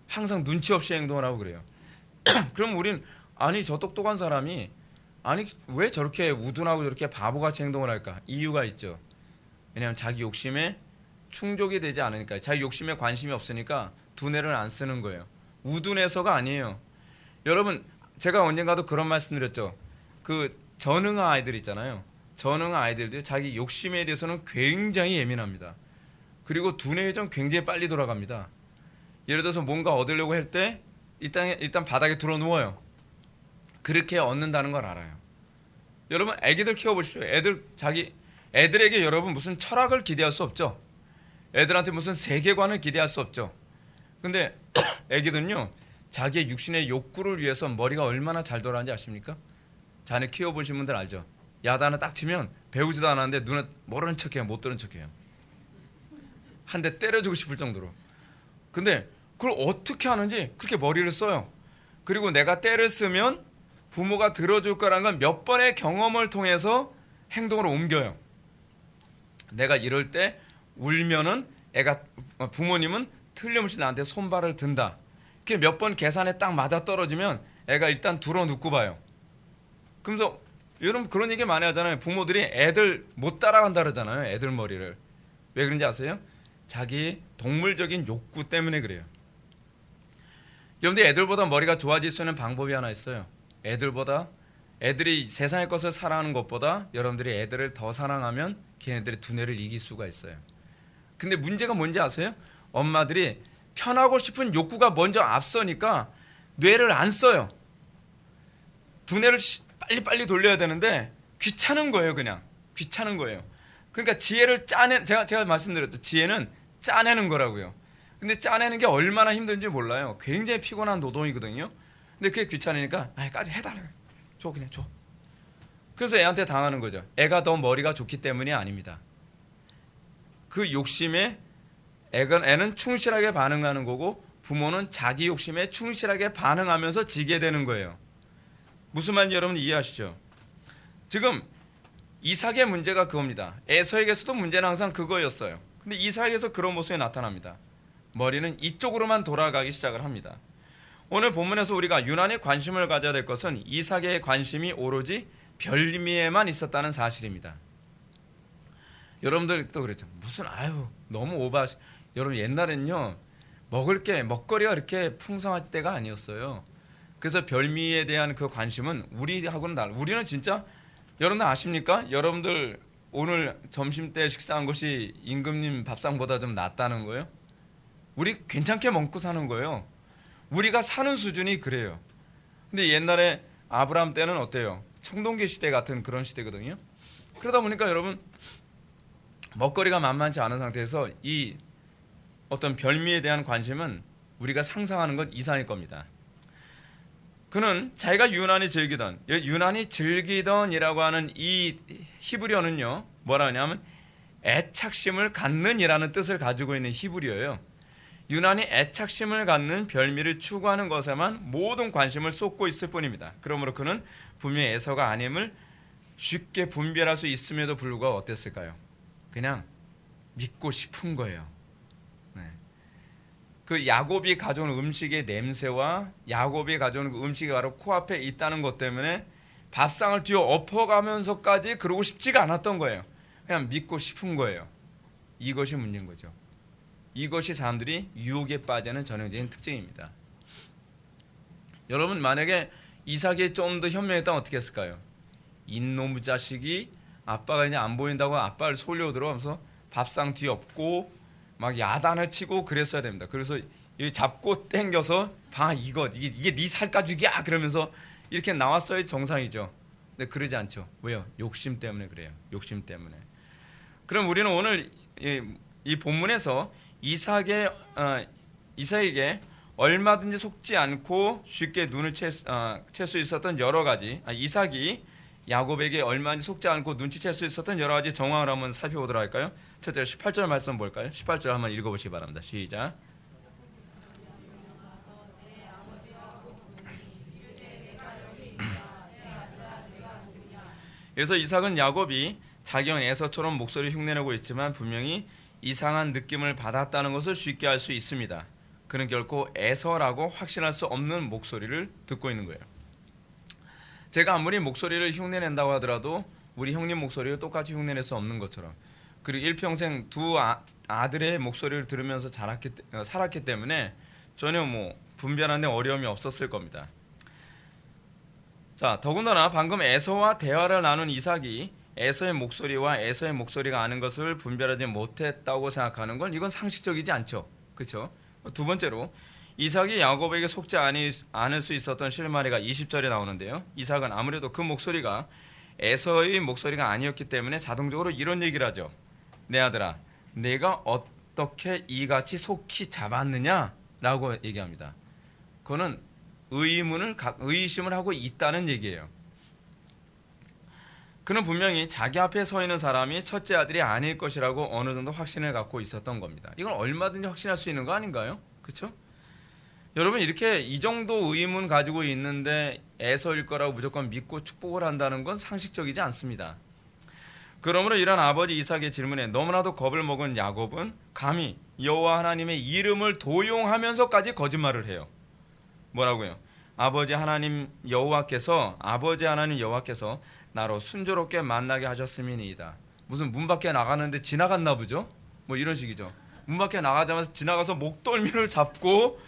항상 눈치 없이 행동을 하고 그래요. 그럼 우린, 아니 저 똑똑한 사람이 아니 왜 저렇게 우둔하고 저렇게 바보같이 행동을 할까? 이유가 있죠. 왜냐하면 자기 욕심에 충족이 되지 않으니까, 자기 욕심에 관심이 없으니까 두뇌를 안 쓰는 거예요. 우둔해서가 아니에요. 여러분, 제가 언젠가도 그런 말씀 드렸죠. 그 전응아 아이들 있잖아요. 전응아 아이들도 자기 욕심에 대해서는 굉장히 예민합니다. 그리고 두뇌 회전 굉장히 빨리 돌아갑니다. 예를 들어서 뭔가 얻으려고 할 때 일단 바닥에 들어 누워요. 그렇게 얻는다는 걸 알아요. 여러분, 애기들 키워보십시오. 애들에게 여러분 무슨 철학을 기대할 수 없죠. 애들한테 무슨 세계관을 기대할 수 없죠. 근데 애기들은요, 자기의 육신의 욕구를 위해서 머리가 얼마나 잘 돌아가는지 아십니까? 자네 키워보신 분들 알죠? 야단을 딱 치면 배우지도 않았는데 눈에 모르는 척해요. 못 들은 척해요. 한 대 때려주고 싶을 정도로. 근데 그걸 어떻게 하는지 그렇게 머리를 써요. 그리고 내가 때를 쓰면 부모가 들어줄 거라는 건 몇 번의 경험을 통해서 행동으로 옮겨요. 내가 이럴 때 울면은 부모님은 틀림없이 나한테 손발을 든다. 그게 몇 번 계산에 딱 맞아 떨어지면 애가 일단 들어 눕고 봐요. 그러면서 여러분 그런 얘기 많이 하잖아요. 부모들이 애들 못 따라간다 그러잖아요. 애들 머리를. 왜 그런지 아세요? 자기 동물적인 욕구 때문에 그래요. 여러분들, 애들보다 머리가 좋아질 수 있는 방법이 하나 있어요. 애들이 세상의 것을 사랑하는 것보다 여러분들이 애들을 더 사랑하면 걔네들의 두뇌를 이길 수가 있어요. 근데 문제가 뭔지 아세요? 엄마들이 편하고 싶은 욕구가 먼저 앞서니까 뇌를 안 써요. 두뇌를 빨리빨리 돌려야 되는데 귀찮은 거예요. 그냥 귀찮은 거예요. 그러니까 지혜를 제가 말씀드렸죠. 지혜는 짜내는 거라고요. 근데 짜내는 게 얼마나 힘든지 몰라요. 굉장히 피곤한 노동이거든요. 근데 그게 귀찮으니까 까지 해달래. 줘, 그냥 줘. 그래서 애한테 당하는 거죠. 애가 더 머리가 좋기 때문이 아닙니다. 그 욕심에 애는 충실하게 반응하는 거고, 부모는 자기 욕심에 충실하게 반응하면서 지게 되는 거예요. 무슨 말인지 여러분 이해하시죠? 지금 이삭의 문제가 그겁니다. 에서에게서도 문제는 항상 그거였어요. 근데 이삭에서 그런 모습이 나타납니다. 머리는 이쪽으로만 돌아가기 시작을 합니다. 오늘 본문에서 우리가 유난히 관심을 가져야 될 것은 이삭의 관심이 오로지 별미에만 있었다는 사실입니다. 여러분들도 그랬죠. 무슨 너무 오버하시. 여러분, 옛날에는요, 먹거리가 이렇게 풍성할 때가 아니었어요. 그래서 별미에 대한 그 관심은 우리하고는 달라. 우리는 진짜, 여러분들 아십니까? 여러분들 오늘 점심 때 식사한 것이 임금님 밥상보다 좀 낫다는 거예요. 우리 괜찮게 먹고 사는 거예요. 우리가 사는 수준이 그래요. 근데 옛날에 아브라함 때는 어때요? 청동기 시대 같은 그런 시대거든요. 그러다 보니까 여러분, 먹거리가 만만치 않은 상태에서 이 어떤 별미에 대한 관심은 우리가 상상하는 것 이상일 겁니다. 그는 자기가 유난히 즐기던이라고 하는 이 히브리어는요, 뭐라 하냐면 애착심을 갖는이라는 뜻을 가지고 있는 히브리어예요. 유난히 애착심을 갖는 별미를 추구하는 것에만 모든 관심을 쏟고 있을 뿐입니다. 그러므로 그는 분명히 에서가 아님을 쉽게 분별할 수 있음에도 불구하고 어땠을까요? 그냥 믿고 싶은 거예요. 그 야곱이 가져온 음식의 냄새와 야곱이 가져온 그 음식이 바로 코앞에 있다는 것 때문에 밥상을 뒤어 엎어가면서까지 그러고 싶지가 않았던 거예요. 그냥 믿고 싶은 거예요. 이것이 문제인 거죠. 이것이 사람들이 유혹에 빠지는 전형적인 특징입니다. 여러분 만약에 이삭이 좀 더 현명했다면 어떻게 했을까요? 이놈의 자식이 아빠가 이제 안 보인다고 아빠를 속이려 들어가면서 밥상 뒤엎고 막 야단을 치고 그랬어야 됩니다. 그래서 잡고 땡겨서 봐 이게 네 살가죽이야 그러면서 이렇게 나왔어야 정상이죠. 근데 그러지 않죠. 왜요? 욕심 때문에 그래요. 욕심 때문에. 그럼 우리는 오늘 이 본문에서 이삭에게 얼마든지 속지 않고 쉽게 눈을 챌 수 있었던 여러 가지 이삭이 야곱에게 얼마든지 속지 않고 눈치챌 수 있었던 여러 가지 정황을 한번 살펴보도록 할까요? 첫째 18절 말씀 볼까요? 18절 한번 읽어보시기 바랍니다. 시작. 그래서 이삭은 야곱이 자기 형 에서처럼 목소리 흉내내고 있지만 분명히 이상한 느낌을 받았다는 것을 쉽게 알 수 있습니다. 그는 결코 에서라고 확신할 수 없는 목소리를 듣고 있는 거예요. 제가 아무리 목소리를 흉내낸다고 하더라도 우리 형님 목소리를 똑같이 흉내낼 수 없는 것처럼, 그리고 일평생 두 아들의 목소리를 들으면서 살았기 때문에 전혀 분별하는 데 어려움이 없었을 겁니다. 자, 더군다나 방금 에서와 대화를 나눈 이삭이 에서의 목소리와 에서의 목소리가 아는 것을 분별하지 못했다고 생각하는 건 이건 상식적이지 않죠. 그렇죠? 두 번째로 이삭이 야곱에게 속지 않을 수 있었던 실마리가 20절에 나오는데요. 이삭은 아무래도 그 목소리가 에서의 목소리가 아니었기 때문에 자동적으로 이런 얘기를 하죠. 내 아들아, 내가 어떻게 이같이 속히 잡았느냐라고 얘기합니다. 그거는 의심을 하고 있다는 얘기예요. 그는 분명히 자기 앞에 서 있는 사람이 첫째 아들이 아닐 것이라고 어느 정도 확신을 갖고 있었던 겁니다. 이건 얼마든지 확신할 수 있는 거 아닌가요? 그렇죠? 여러분 이렇게 이 정도 의문 가지고 있는데 에서일 거라고 무조건 믿고 축복을 한다는 건 상식적이지 않습니다. 그러므로 이런 아버지 이삭의 질문에 너무나도 겁을 먹은 야곱은 감히 여호와 하나님의 이름을 도용하면서까지 거짓말을 해요. 뭐라고요? 아버지 하나님 여호와께서 나로 순조롭게 만나게 하셨음이니이다. 무슨 문 밖에 나가는데 지나갔나 보죠? 이런 식이죠. 문 밖에 나가자마자 지나가서 목덜미를 잡고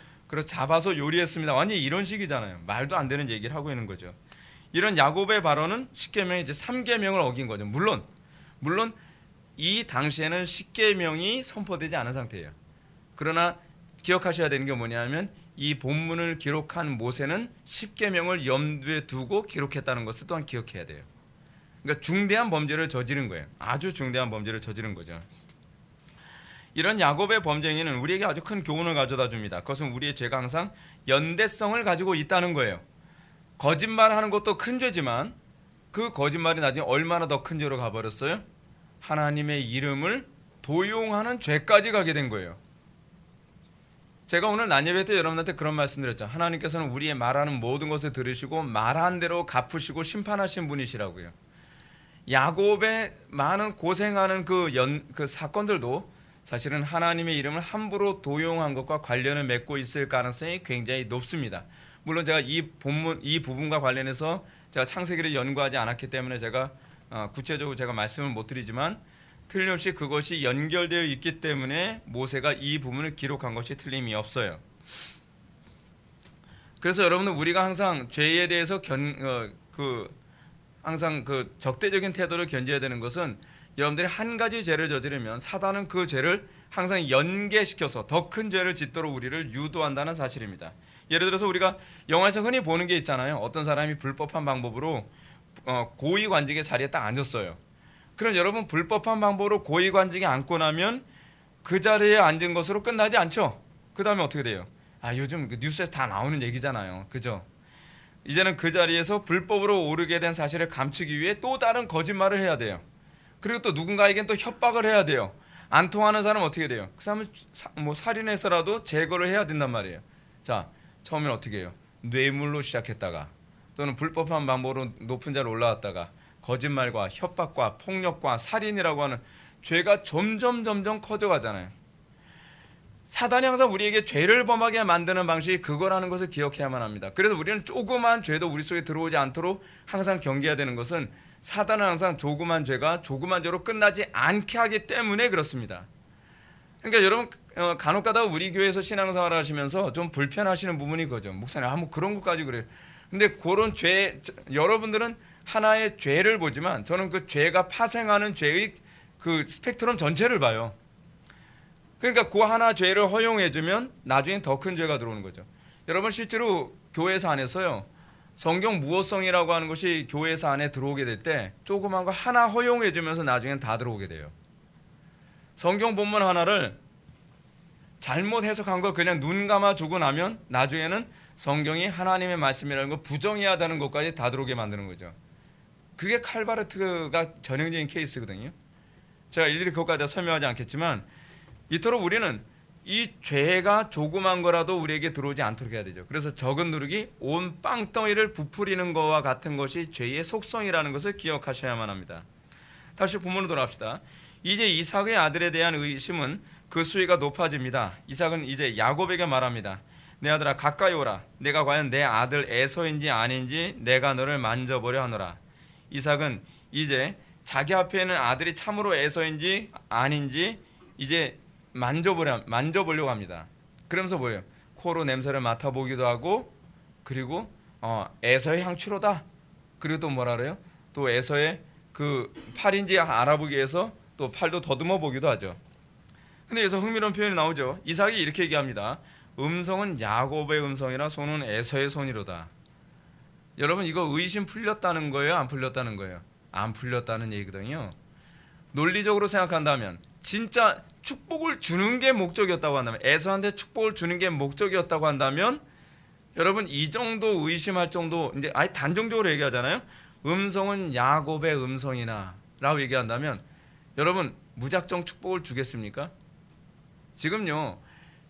잡아서 요리했습니다. 완전히 이런 식이잖아요. 말도 안 되는 얘기를 하고 있는 거죠. 이런 야곱의 발언은 십계명의 이제 3계명을 어긴 거죠. 물론 이 당시에는 십계명이 선포되지 않은 상태예요. 그러나 기억하셔야 되는 게 뭐냐면 이 본문을 기록한 모세는 십계명을 염두에 두고 기록했다는 것을 또한 기억해야 돼요. 그러니까 중대한 범죄를 저지른 거예요. 아주 중대한 범죄를 저지른 거죠. 이런 야곱의 범죄 행위는 우리에게 아주 큰 교훈을 가져다 줍니다. 그것은 우리의 죄가 항상 연대성을 가지고 있다는 거예요. 거짓말하는 것도 큰 죄지만 그 거짓말이 나중에 얼마나 더 큰 죄로 가버렸어요? 하나님의 이름을 도용하는 죄까지 가게 된 거예요. 제가 오늘 난예배 때 여러분한테 그런 말씀 드렸죠. 하나님께서는 우리의 말하는 모든 것을 들으시고 말한 대로 갚으시고 심판하신 분이시라고요. 야곱의 많은 고생하는 그 사건들도 사실은 하나님의 이름을 함부로 도용한 것과 관련을 맺고 있을 가능성이 굉장히 높습니다. 물론 제가 이 부분과 관련해서 제가 창세기를 연구하지 않았기 때문에 제가 구체적으로 제가 말씀을 못 드리지만 틀림없이 그것이 연결되어 있기 때문에 모세가 이 부분을 기록한 것이 틀림이 없어요. 그래서 여러분은 우리가 항상 죄에 대해서 항상 그 적대적인 태도를 견져야 되는 것은 여러분들이 한 가지 죄를 저지르면 사단은 그 죄를 항상 연계시켜서 더 큰 죄를 짓도록 우리를 유도한다는 사실입니다. 예를 들어서 우리가 영화에서 흔히 보는 게 있잖아요. 어떤 사람이 불법한 방법으로 고위관직의 자리에 딱 앉았어요. 그럼 여러분 불법한 방법으로 고위관직에 앉고 나면 그 자리에 앉은 것으로 끝나지 않죠. 그 다음에 어떻게 돼요? 요즘 그 뉴스에서 다 나오는 얘기잖아요. 그죠? 이제는 그 자리에서 불법으로 오르게 된 사실을 감추기 위해 또 다른 거짓말을 해야 돼요. 그리고 또 누군가에겐 또 협박을 해야 돼요. 안 통하는 사람은 어떻게 돼요? 그 사람은 살인해서라도 제거를 해야 된단 말이에요. 자, 처음엔 어떻게 해요? 뇌물로 시작했다가 또는 불법한 방법으로 높은 자리에 올라왔다가 거짓말과 협박과 폭력과 살인이라고 하는 죄가 점점 커져가잖아요. 사단이 항상 우리에게 죄를 범하게 만드는 방식이 그거라는 것을 기억해야만 합니다. 그래서 우리는 조그만 죄도 우리 속에 들어오지 않도록 항상 경계해야 되는 것은 사단은 항상 조그만 죄가 조그만 죄로 끝나지 않게 하기 때문에 그렇습니다. 그러니까 여러분 간혹가다 우리 교회에서 신앙생활 하시면서 좀 불편하시는 부분이 그거죠. 목사님 뭐 그런 것까지 그래요. 근데 그런 죄 여러분들은 하나의 죄를 보지만 저는 그 죄가 파생하는 죄의 그 스펙트럼 전체를 봐요. 그러니까 그 하나 죄를 허용해주면 나중엔 더 큰 죄가 들어오는 거죠. 여러분 실제로 교회에서 안에서요 성경 무호성이라고 하는 것이 교회에서 안에 들어오게 될 때 조그만 거 하나 허용해주면서 나중엔 다 들어오게 돼요. 성경 본문 하나를 잘못 해석한 거 그냥 눈 감아주고 나면 나중에는 성경이 하나님의 말씀이라는 거 부정해야 되는 것까지 다 들어오게 만드는 거죠. 그게 칼바르트가 전형적인 케이스거든요. 제가 일일이 그것까지 설명하지 않겠지만 이토록 우리는 이 죄가 조그만 거라도 우리에게 들어오지 않도록 해야 되죠. 그래서 적은 누룩이 온 빵덩이를 부풀리는 것과 같은 것이 죄의 속성이라는 것을 기억하셔야만 합니다. 다시 본문으로 돌아갑시다. 이제 이삭의 아들에 대한 의심은 그 수위가 높아집니다. 이삭은 이제 야곱에게 말합니다. 내 아들아 가까이 오라. 내가 과연 내 아들 에서인지 아닌지 내가 너를 만져보려 하노라. 이삭은 이제 자기 앞에 있는 아들이 참으로 에서인지 아닌지 이제 만져보려고 합니다. 그러면서 뭐예요? 코로 냄새를 맡아보기도 하고 그리고 에서의 향취로다. 그리고 또 뭐라 그래요? 또 에서의 그 팔인지 알아보기 위해서 또 팔도 더듬어 보기도 하죠. 근데 여기서 흥미로운 표현이 나오죠. 이삭이 이렇게 얘기합니다. 음성은 야곱의 음성이라 손은 에서의 손이로다. 여러분 이거 의심 풀렸다는 거예요? 안 풀렸다는 거예요? 안 풀렸다는 얘기거든요. 논리적으로 생각한다면 진짜 축복을 주는 게 목적이었다고 한다면 에서한테 축복을 주는 게 목적이었다고 한다면 여러분 이 정도 의심할 정도 이제 아예 단정적으로 얘기하잖아요. 음성은 야곱의 음성이나 라고 얘기한다면 여러분 무작정 축복을 주겠습니까? 지금요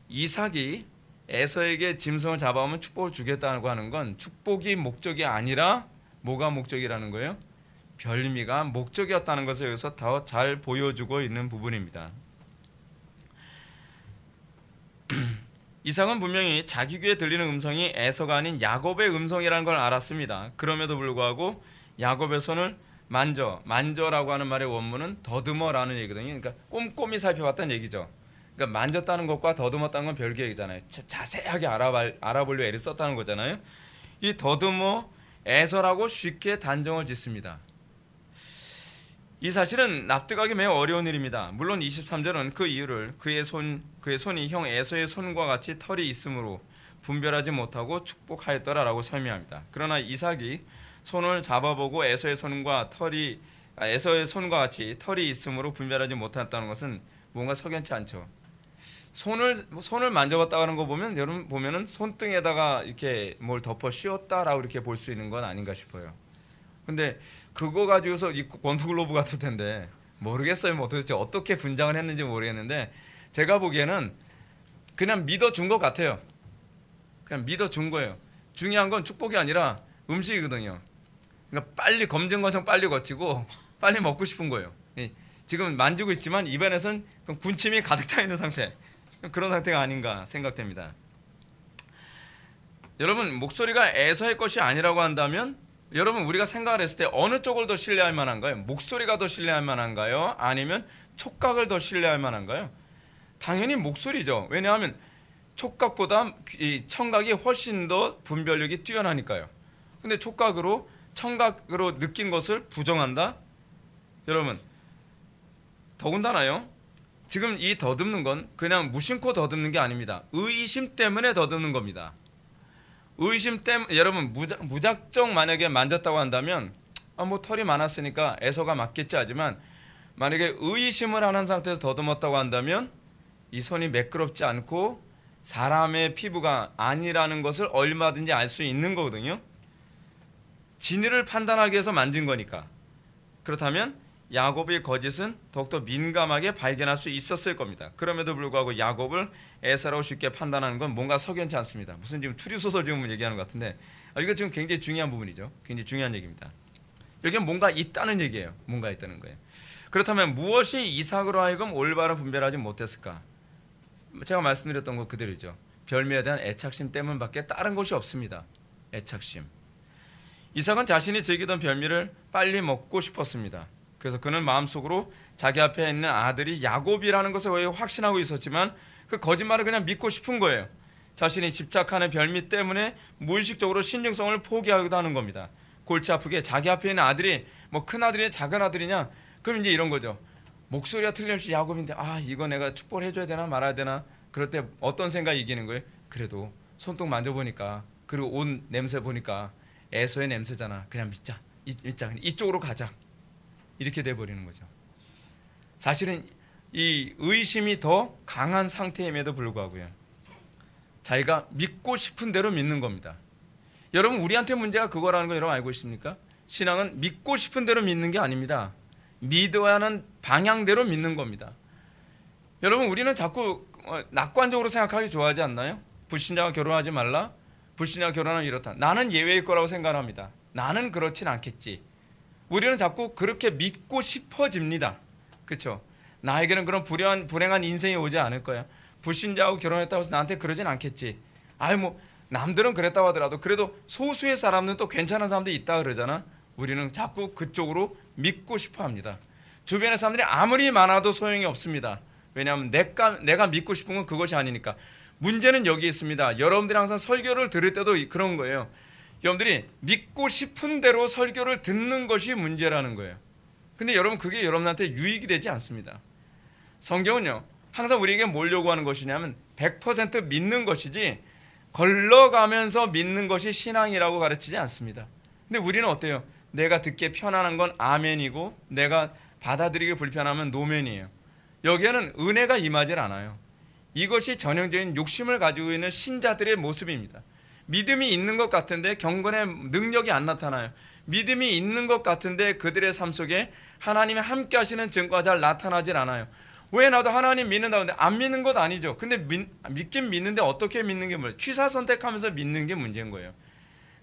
이삭이 에서에게 짐승을 잡아오면 축복을 주겠다고 하는 건 축복이 목적이 아니라 뭐가 목적이라는 거예요? 별미가 목적이었다는 것을 여기서 더 잘 보여주고 있는 부분입니다. 이삭은 분명히 자기 귀에 들리는 음성이 에서가 아닌 야곱의 음성이라는 걸 알았습니다. 그럼에도 불구하고 야곱의 손을 만져라고 하는 말의 원문은 더듬어라는 얘기거든요. 그러니까 꼼꼼히 살펴봤다는 얘기죠. 그러니까 만졌다는 것과 더듬었다는 건 별개 얘기잖아요. 자세하게 알아보려 애를 썼다는 거잖아요. 이 더듬어 에서라고 쉽게 단정을 짓습니다. 이 사실은 납득하기 매우 어려운 일입니다. 물론 23절은 그 이유를 그의 손이 형 에서의 손과 같이 털이 있으므로 분별하지 못하고 축복하였더라라고 설명합니다. 그러나 이삭이 손을 잡아보고 에서의 손과 같이 털이 있으므로 분별하지 못했다는 것은 뭔가 석연치 않죠. 손을 만져봤다고 하는 거 보면 여러분 보면은 손등에다가 이렇게 뭘 덮어 씌웠다라고 이렇게 볼 수 있는 건 아닌가 싶어요. 근데 그거 가지고서 이 권투글로브 같을 텐데 모르겠어요. 뭐 도대체 어떻게 분장을 했는지 모르겠는데 제가 보기에는 그냥 믿어준 것 같아요. 그냥 믿어준 거예요. 중요한 건 축복이 아니라 음식이거든요. 그러니까 빨리 검증 과정 빨리 거치고 빨리 먹고 싶은 거예요. 지금 만지고 있지만 입안에선 군침이 가득 차 있는 상태. 그런 상태가 아닌가 생각됩니다. 여러분 목소리가 에서의 것이 아니라고 한다면 여러분 우리가 생각을 했을 때 어느 쪽을 더 신뢰할 만한가요? 목소리가 더 신뢰할 만한가요? 아니면 촉각을 더 신뢰할 만한가요? 당연히 목소리죠. 왜냐하면 촉각보다 청각이 훨씬 더 분별력이 뛰어나니까요. 근데 청각으로 느낀 것을 부정한다? 여러분 더군다나요. 지금 이 더듬는 건 그냥 무심코 더듬는 게 아닙니다. 의심 때문에 더듬는 겁니다. 의심 때문에 여러분 무작정 만약에 만졌다고 한다면 뭐 털이 많았으니까 에서가 맞겠지 하지만 만약에 의심을 하는 상태에서 더듬었다고 한다면 이 손이 매끄럽지 않고 사람의 피부가 아니라는 것을 얼마든지 알 수 있는 거거든요. 진위를 판단하기 위해서 만진 거니까. 그렇다면 야곱의 거짓은 더욱더 민감하게 발견할 수 있었을 겁니다. 그럼에도 불구하고 야곱을 에서라고 쉽게 판단하는 건 뭔가 석연치 않습니다. 무슨 지금 추리소설 지금 얘기하는 것 같은데 이거 지금 굉장히 중요한 부분이죠. 굉장히 중요한 얘기입니다. 여기는 뭔가 있다는 얘기예요. 뭔가 있다는 거예요. 그렇다면 무엇이 이삭으로 하여금 올바른 분별하지 못했을까? 제가 말씀드렸던 것 그대로죠. 별미에 대한 애착심 때문밖에 다른 것이 없습니다. 애착심. 이삭은 자신이 즐기던 별미를 빨리 먹고 싶었습니다. 그래서 그는 마음속으로 자기 앞에 있는 아들이 야곱이라는 것을 거의 확신하고 있었지만 그 거짓말을 그냥 믿고 싶은 거예요. 자신이 집착하는 별미 때문에 무의식적으로 신중성을 포기하기도 하는 겁니다. 골치 아프게 자기 앞에 있는 아들이 뭐 큰 아들이냐 작은 아들이냐, 그럼 이제 이런 거죠. 목소리가 틀림없이 야곱인데 이거 내가 축복을 해줘야 되나 말아야 되나. 그럴 때 어떤 생각이 이기는 거예요? 그래도 손톱 만져보니까, 그리고 옷 냄새 보니까 에서의 냄새잖아, 그냥 믿자, 이쪽으로 가자, 이렇게 돼버리는 거죠. 사실은 이 의심이 더 강한 상태임에도 불구하고요, 자기가 믿고 싶은 대로 믿는 겁니다. 여러분, 우리한테 문제가 그거라는 거 여러분 알고 있습니까? 신앙은 믿고 싶은 대로 믿는 게 아닙니다. 믿어야 하는 방향대로 믿는 겁니다. 여러분, 우리는 자꾸 낙관적으로 생각하기 좋아하지 않나요? 불신자가 결혼하지 말라, 불신자가 결혼하면 이렇다, 나는 예외일 거라고 생각합니다. 나는 그렇진 않겠지. 우리는 자꾸 그렇게 믿고 싶어집니다. 그렇죠? 나에게는 그런 불행한 인생이 오지 않을 거야. 불신자하고 결혼했다고 해서 나한테 그러진 않겠지. 남들은 그랬다고 하더라도 그래도 소수의 사람들은 또 괜찮은 사람들이 있다 그러잖아. 우리는 자꾸 그쪽으로 믿고 싶어 합니다. 주변의 사람들이 아무리 많아도 소용이 없습니다. 왜냐하면 내가 믿고 싶은 건 그것이 아니니까. 문제는 여기 있습니다. 여러분들이 항상 설교를 들을 때도 그런 거예요. 여러분들이 믿고 싶은 대로 설교를 듣는 것이 문제라는 거예요. 근데 여러분, 그게 여러분한테 유익이 되지 않습니다. 성경은요, 항상 우리에게 뭘 요구하는 것이냐면 100% 믿는 것이지 걸러가면서 믿는 것이 신앙이라고 가르치지 않습니다. 근데 우리는 어때요? 내가 듣기에 편안한 건 아멘이고 내가 받아들이기 불편하면 노멘이에요. 여기에는 은혜가 임하질 않아요. 이것이 전형적인 욕심을 가지고 있는 신자들의 모습입니다. 믿음이 있는 것 같은데 경건의 능력이 안 나타나요. 믿음이 있는 것 같은데 그들의 삶 속에 하나님이 함께 하시는 증거가 잘 나타나질 않아요. 왜? 나도 하나님 믿는다는데 안 믿는 것 아니죠. 근데 믿긴 믿는데 어떻게 믿는 게 뭐예요? 취사 선택하면서 믿는 게 문제인 거예요.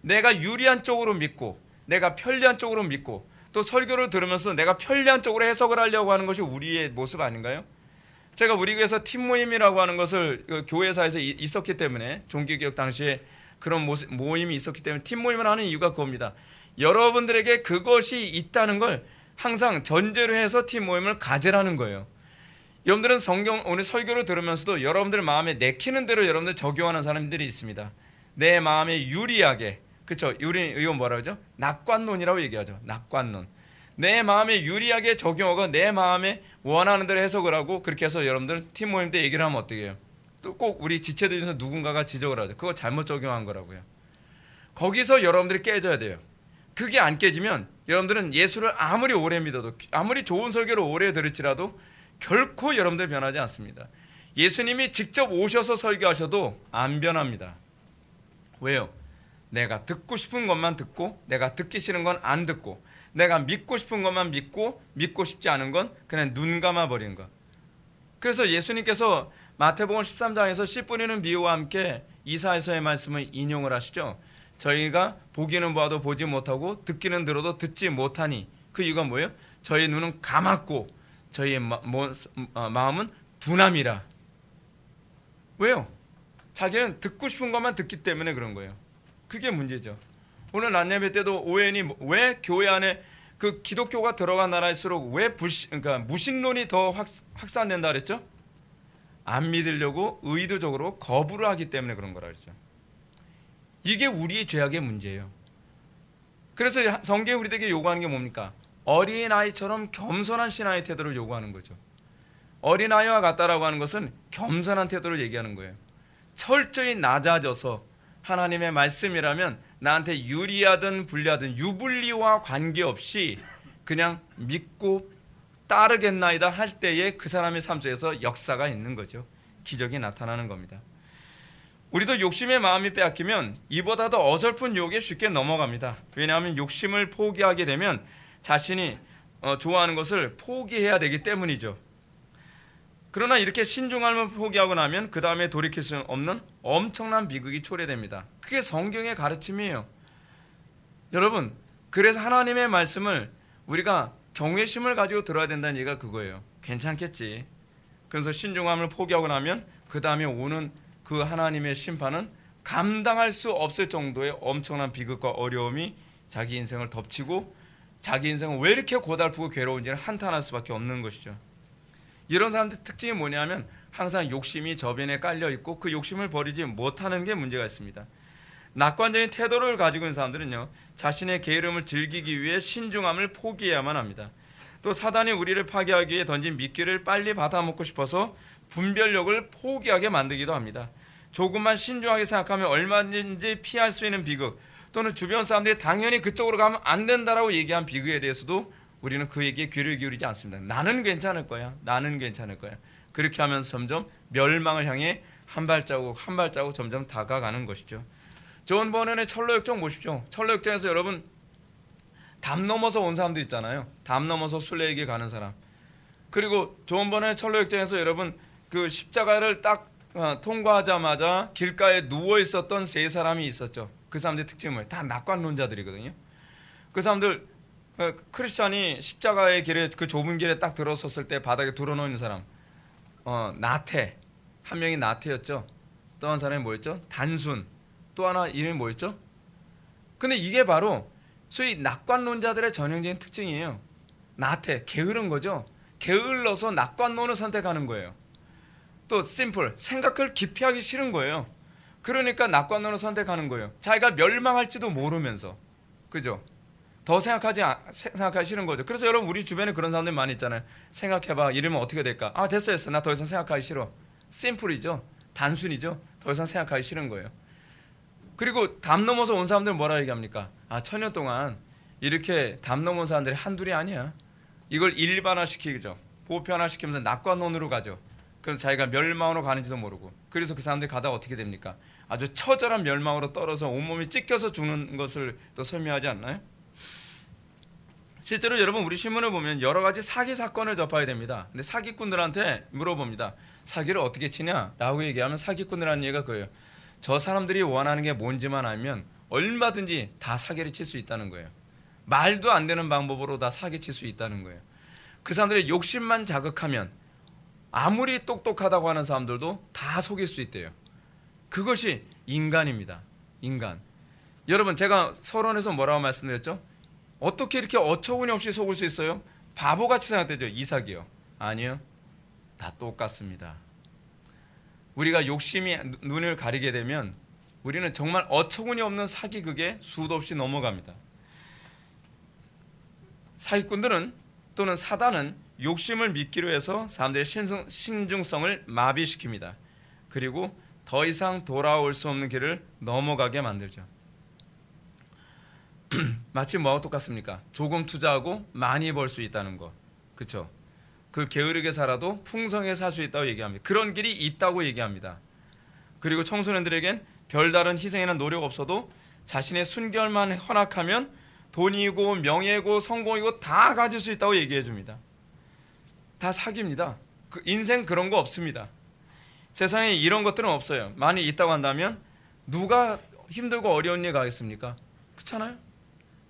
내가 유리한 쪽으로 믿고 내가 편리한 쪽으로 믿고 또 설교를 들으면서 내가 편리한 쪽으로 해석을 하려고 하는 것이 우리의 모습 아닌가요? 제가 우리 교회에서 팀 모임이라고 하는 것을 교회사에서 있었기 때문에, 종교개혁 당시에 그런 모임이 있었기 때문에 팀 모임을 하는 이유가 그겁니다. 여러분들에게 그것이 있다는 걸 항상 전제로 해서 팀 모임을 가지라는 거예요. 여러분들은 오늘 설교를 들으면서도 여러분들 마음에 내키는 대로 여러분들 적용하는 사람들이 있습니다. 내 마음에 유리하게, 그렇죠? 이건 뭐라 그러죠? 낙관론이라고 얘기하죠. 낙관론. 내 마음에 유리하게 적용하고 내 마음에 원하는 대로 해석을 하고, 그렇게 해서 여러분들 팀 모임 때 얘기를 하면 어떻게 해요? 또 꼭 우리 지체들 중에서 누군가가 지적을 하죠. 그거 잘못 적용한 거라고요. 거기서 여러분들이 깨져야 돼요. 그게 안 깨지면 여러분들은 예수를 아무리 오래 믿어도, 아무리 좋은 설교를 오래 들을지라도 결코 여러분들 변하지 않습니다. 예수님이 직접 오셔서 설교하셔도 안 변합니다. 왜요? 내가 듣고 싶은 것만 듣고 내가 듣기 싫은 건 안 듣고, 내가 믿고 싶은 것만 믿고 믿고 싶지 않은 건 그냥 눈 감아 버리는 것. 그래서 예수님께서 마태복음 13장에서 씨 뿌리는 비유와 함께 이사야서의 말씀을 인용을 하시죠. 저희가 보기는 보아도 보지 못하고 듣기는 들어도 듣지 못하니, 그 이유가 뭐예요? 저희 눈은 감았고 저희의 마음은 둔함이라. 왜요? 자기는 듣고 싶은 것만 듣기 때문에 그런 거예요. 그게 문제죠. 오늘 낮예배 때도 오해니, 왜 교회 안에 그 기독교가 들어간 나라일수록 왜 그러니까 무신론이 더 확산된다 그랬죠? 안 믿으려고 의도적으로 거부를 하기 때문에 그런 거라 그랬죠. 이게 우리의 죄악의 문제예요. 그래서 성경이 우리에게 요구하는 게 뭡니까? 어린아이처럼 겸손한 신앙의 태도를 요구하는 거죠. 어린아이와 같다라고 하는 것은 겸손한 태도를 얘기하는 거예요. 철저히 낮아져서 하나님의 말씀이라면 나한테 유리하든 불리하든 유불리와 관계없이 그냥 믿고 따르겠나이다 할 때에 그 사람의 삶 속에서 역사가 있는 거죠. 기적이 나타나는 겁니다. 우리도 욕심의 마음이 빼앗기면 이보다 더 어설픈 유혹에 쉽게 넘어갑니다. 왜냐하면 욕심을 포기하게 되면 자신이 좋아하는 것을 포기해야 되기 때문이죠. 그러나 이렇게 신중함을 포기하고 나면 그 다음에 돌이킬 수 없는 엄청난 비극이 초래됩니다. 그게 성경의 가르침이에요. 여러분, 그래서 하나님의 말씀을 우리가 경외심을 가지고 들어야 된다는 얘기가 그거예요. 괜찮겠지. 그래서 신중함을 포기하고 나면 그 다음에 오는 그 하나님의 심판은 감당할 수 없을 정도의 엄청난 비극과 어려움이 자기 인생을 덮치고 자기 인생은 왜 이렇게 고달프고 괴로운지를 한탄할 수밖에 없는 것이죠. 이런 사람들 특징이 뭐냐면 항상 욕심이 저변에 깔려 있고 그 욕심을 버리지 못하는 게 문제가 있습니다. 낙관적인 태도를 가지고 있는 사람들은요, 자신의 게으름을 즐기기 위해 신중함을 포기해야만 합니다. 또 사단이 우리를 파괴하기 위해 던진 미끼를 빨리 받아먹고 싶어서 분별력을 포기하게 만들기도 합니다. 조금만 신중하게 생각하면 얼마든지 피할 수 있는 비극, 또는 주변 사람들이 당연히 그쪽으로 가면 안 된다라고 얘기한 비극에 대해서도 우리는 그 얘기에 귀를 기울이지 않습니다. 나는 괜찮을 거야. 나는 괜찮을 거야. 그렇게 하면서 점점 멸망을 향해 한 발자국 한 발자국 점점 다가가는 것이죠. 존 버넌의 철로역정 보십시오. 철로역정에서 여러분 담 넘어서 온 사람들 있잖아요. 담 넘어서 순례에게 가는 사람. 그리고 존 버넌의 철로역정에서 여러분 그 십자가를 딱 통과하자마자 길가에 누워 있었던 세 사람이 있었죠. 그 사람들의 특징이 뭐예요? 다 낙관론자들이거든요. 그 사람들 크리스찬이 십자가의 길에 그 좁은 길에 딱 들어섰을 때 바닥에 드러놓는 사람, 나태, 한 명이 나태였죠. 또 한 사람이 뭐였죠? 단순. 또 하나 이름이 뭐였죠? 근데 이게 바로 소위 낙관론자들의 전형적인 특징이에요. 나태, 게으른 거죠. 게을러서 낙관론을 선택하는 거예요. 또 심플, 생각을 깊이 하기 싫은 거예요. 그러니까 낙관론을 선택하는 거예요. 자기가 멸망할지도 모르면서. 그죠? 더 생각하기 싫은 거죠. 그래서 여러분 우리 주변에 그런 사람들 많이 있잖아요. 생각해봐. 이러면 어떻게 될까? 아 됐어. 나 더 이상 생각하기 싫어. 심플이죠. 단순이죠. 더 이상 생각하기 싫은 거예요. 그리고 담 넘어서 온 사람들은 뭐라 얘기합니까? 아 천년 동안 이렇게 담 넘은 사람들이 한둘이 아니야. 이걸 일반화시키죠. 보편화시키면서 낙관론으로 가죠. 그래서 자기가 멸망으로 가는지도 모르고. 그래서 그 사람들이 가다가 어떻게 됩니까? 아주 처절한 멸망으로 떨어져 온몸이 찢겨서 죽는 것을 또 설명하지 않나요? 실제로 여러분 우리 신문을 보면 여러 가지 사기 사건을 접하게 됩니다. 근데 사기꾼들한테 물어봅니다. 사기를 어떻게 치냐? 라고 얘기하면 사기꾼이라는 얘기가 그거예요. 저 사람들이 원하는 게 뭔지만 알면 얼마든지 다 사기를 칠 수 있다는 거예요. 말도 안 되는 방법으로 다 사기칠 수 있다는 거예요. 그 사람들의 욕심만 자극하면 아무리 똑똑하다고 하는 사람들도 다 속일 수 있대요. 그것이 인간입니다. 인간. 여러분 제가 서론에서 뭐라고 말씀드렸죠? 어떻게 이렇게 어처구니 없이 속을 수 있어요? 바보같이 생각되죠. 이삭이요. 아니요. 다 똑같습니다. 우리가 욕심이 눈을 가리게 되면 우리는 정말 어처구니 없는 사기극에 수도 없이 넘어갑니다. 사기꾼들은 또는 사단은 욕심을 믿기로 해서 사람들의 신중성을 마비시킵니다. 그리고 더 이상 돌아올 수 없는 길을 넘어가게 만들죠. 마치 뭐하고 똑같습니까? 조금 투자하고 많이 벌 수 있다는 거. 그렇죠? 그 게으르게 살아도 풍성하게 살 수 있다고 얘기합니다. 그런 길이 있다고 얘기합니다. 그리고 청소년들에겐 별다른 희생이나 노력 없어도 자신의 순결만 허락하면 돈이고 명예고 성공이고 다 가질 수 있다고 얘기해 줍니다. 다 사기입니다. 그 인생 그런 거 없습니다. 세상에 이런 것들은 없어요. 만약 있다고 한다면 누가 힘들고 어려운 일 가겠습니까? 그렇잖아요.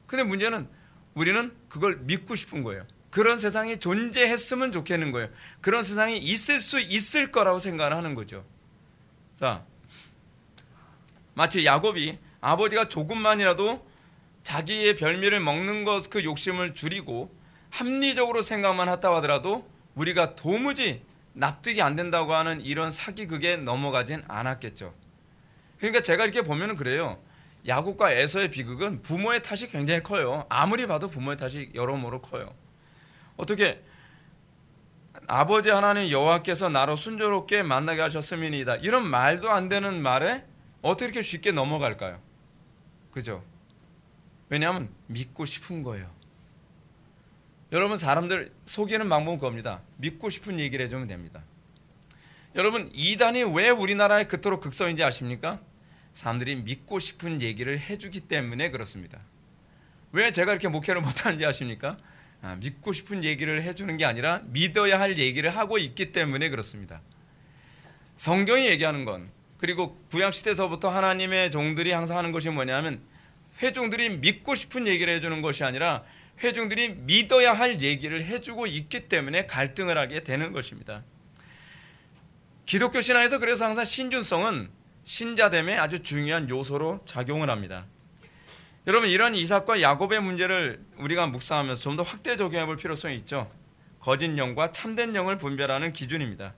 근데 문제는 우리는 그걸 믿고 싶은 거예요. 그런 세상이 존재했으면 좋겠는 거예요. 그런 세상이 있을 수 있을 거라고 생각을 하는 거죠. 자, 마치 야곱이 아버지가 조금만이라도 자기의 별미를 먹는 것 그 욕심을 줄이고 합리적으로 생각만 했다고 하더라도 우리가 도무지 납득이 안 된다고 하는 이런 사기극에 넘어가진 않았겠죠. 그러니까 제가 이렇게 보면은 그래요. 야곱과 에서의 비극은 부모의 탓이 굉장히 커요. 아무리 봐도 부모의 탓이 여러모로 커요. 어떻게 아버지 하나님 여호와께서 나로 순조롭게 만나게 하셨음이니이다. 이런 말도 안 되는 말에 어떻게 이렇게 쉽게 넘어갈까요? 그죠? 왜냐하면 믿고 싶은 거예요. 여러분 사람들 속이는 방법은 그겁니다. 믿고 싶은 얘기를 해주면 됩니다. 여러분 이단이 왜 우리나라에 그토록 극성인지 아십니까? 사람들이 믿고 싶은 얘기를 해주기 때문에 그렇습니다. 왜 제가 이렇게 목회를 못하는지 아십니까? 믿고 싶은 얘기를 해주는 게 아니라 믿어야 할 얘기를 하고 있기 때문에 그렇습니다. 성경이 얘기하는 건, 그리고 구약시대에서부터 하나님의 종들이 항상 하는 것이 뭐냐면 회중들이 믿고 싶은 얘기를 해주는 것이 아니라 회중들이 믿어야 할 얘기를 해주고 있기 때문에 갈등을 하게 되는 것입니다. 기독교 신앙에서 그래서 항상 신준성은 신자됨의 아주 중요한 요소로 작용을 합니다. 여러분, 이런 이삭과 야곱의 문제를 우리가 묵상하면서 좀 더 확대 적용해 볼 필요성이 있죠. 거짓 영과 참된 영을 분별하는 기준입니다.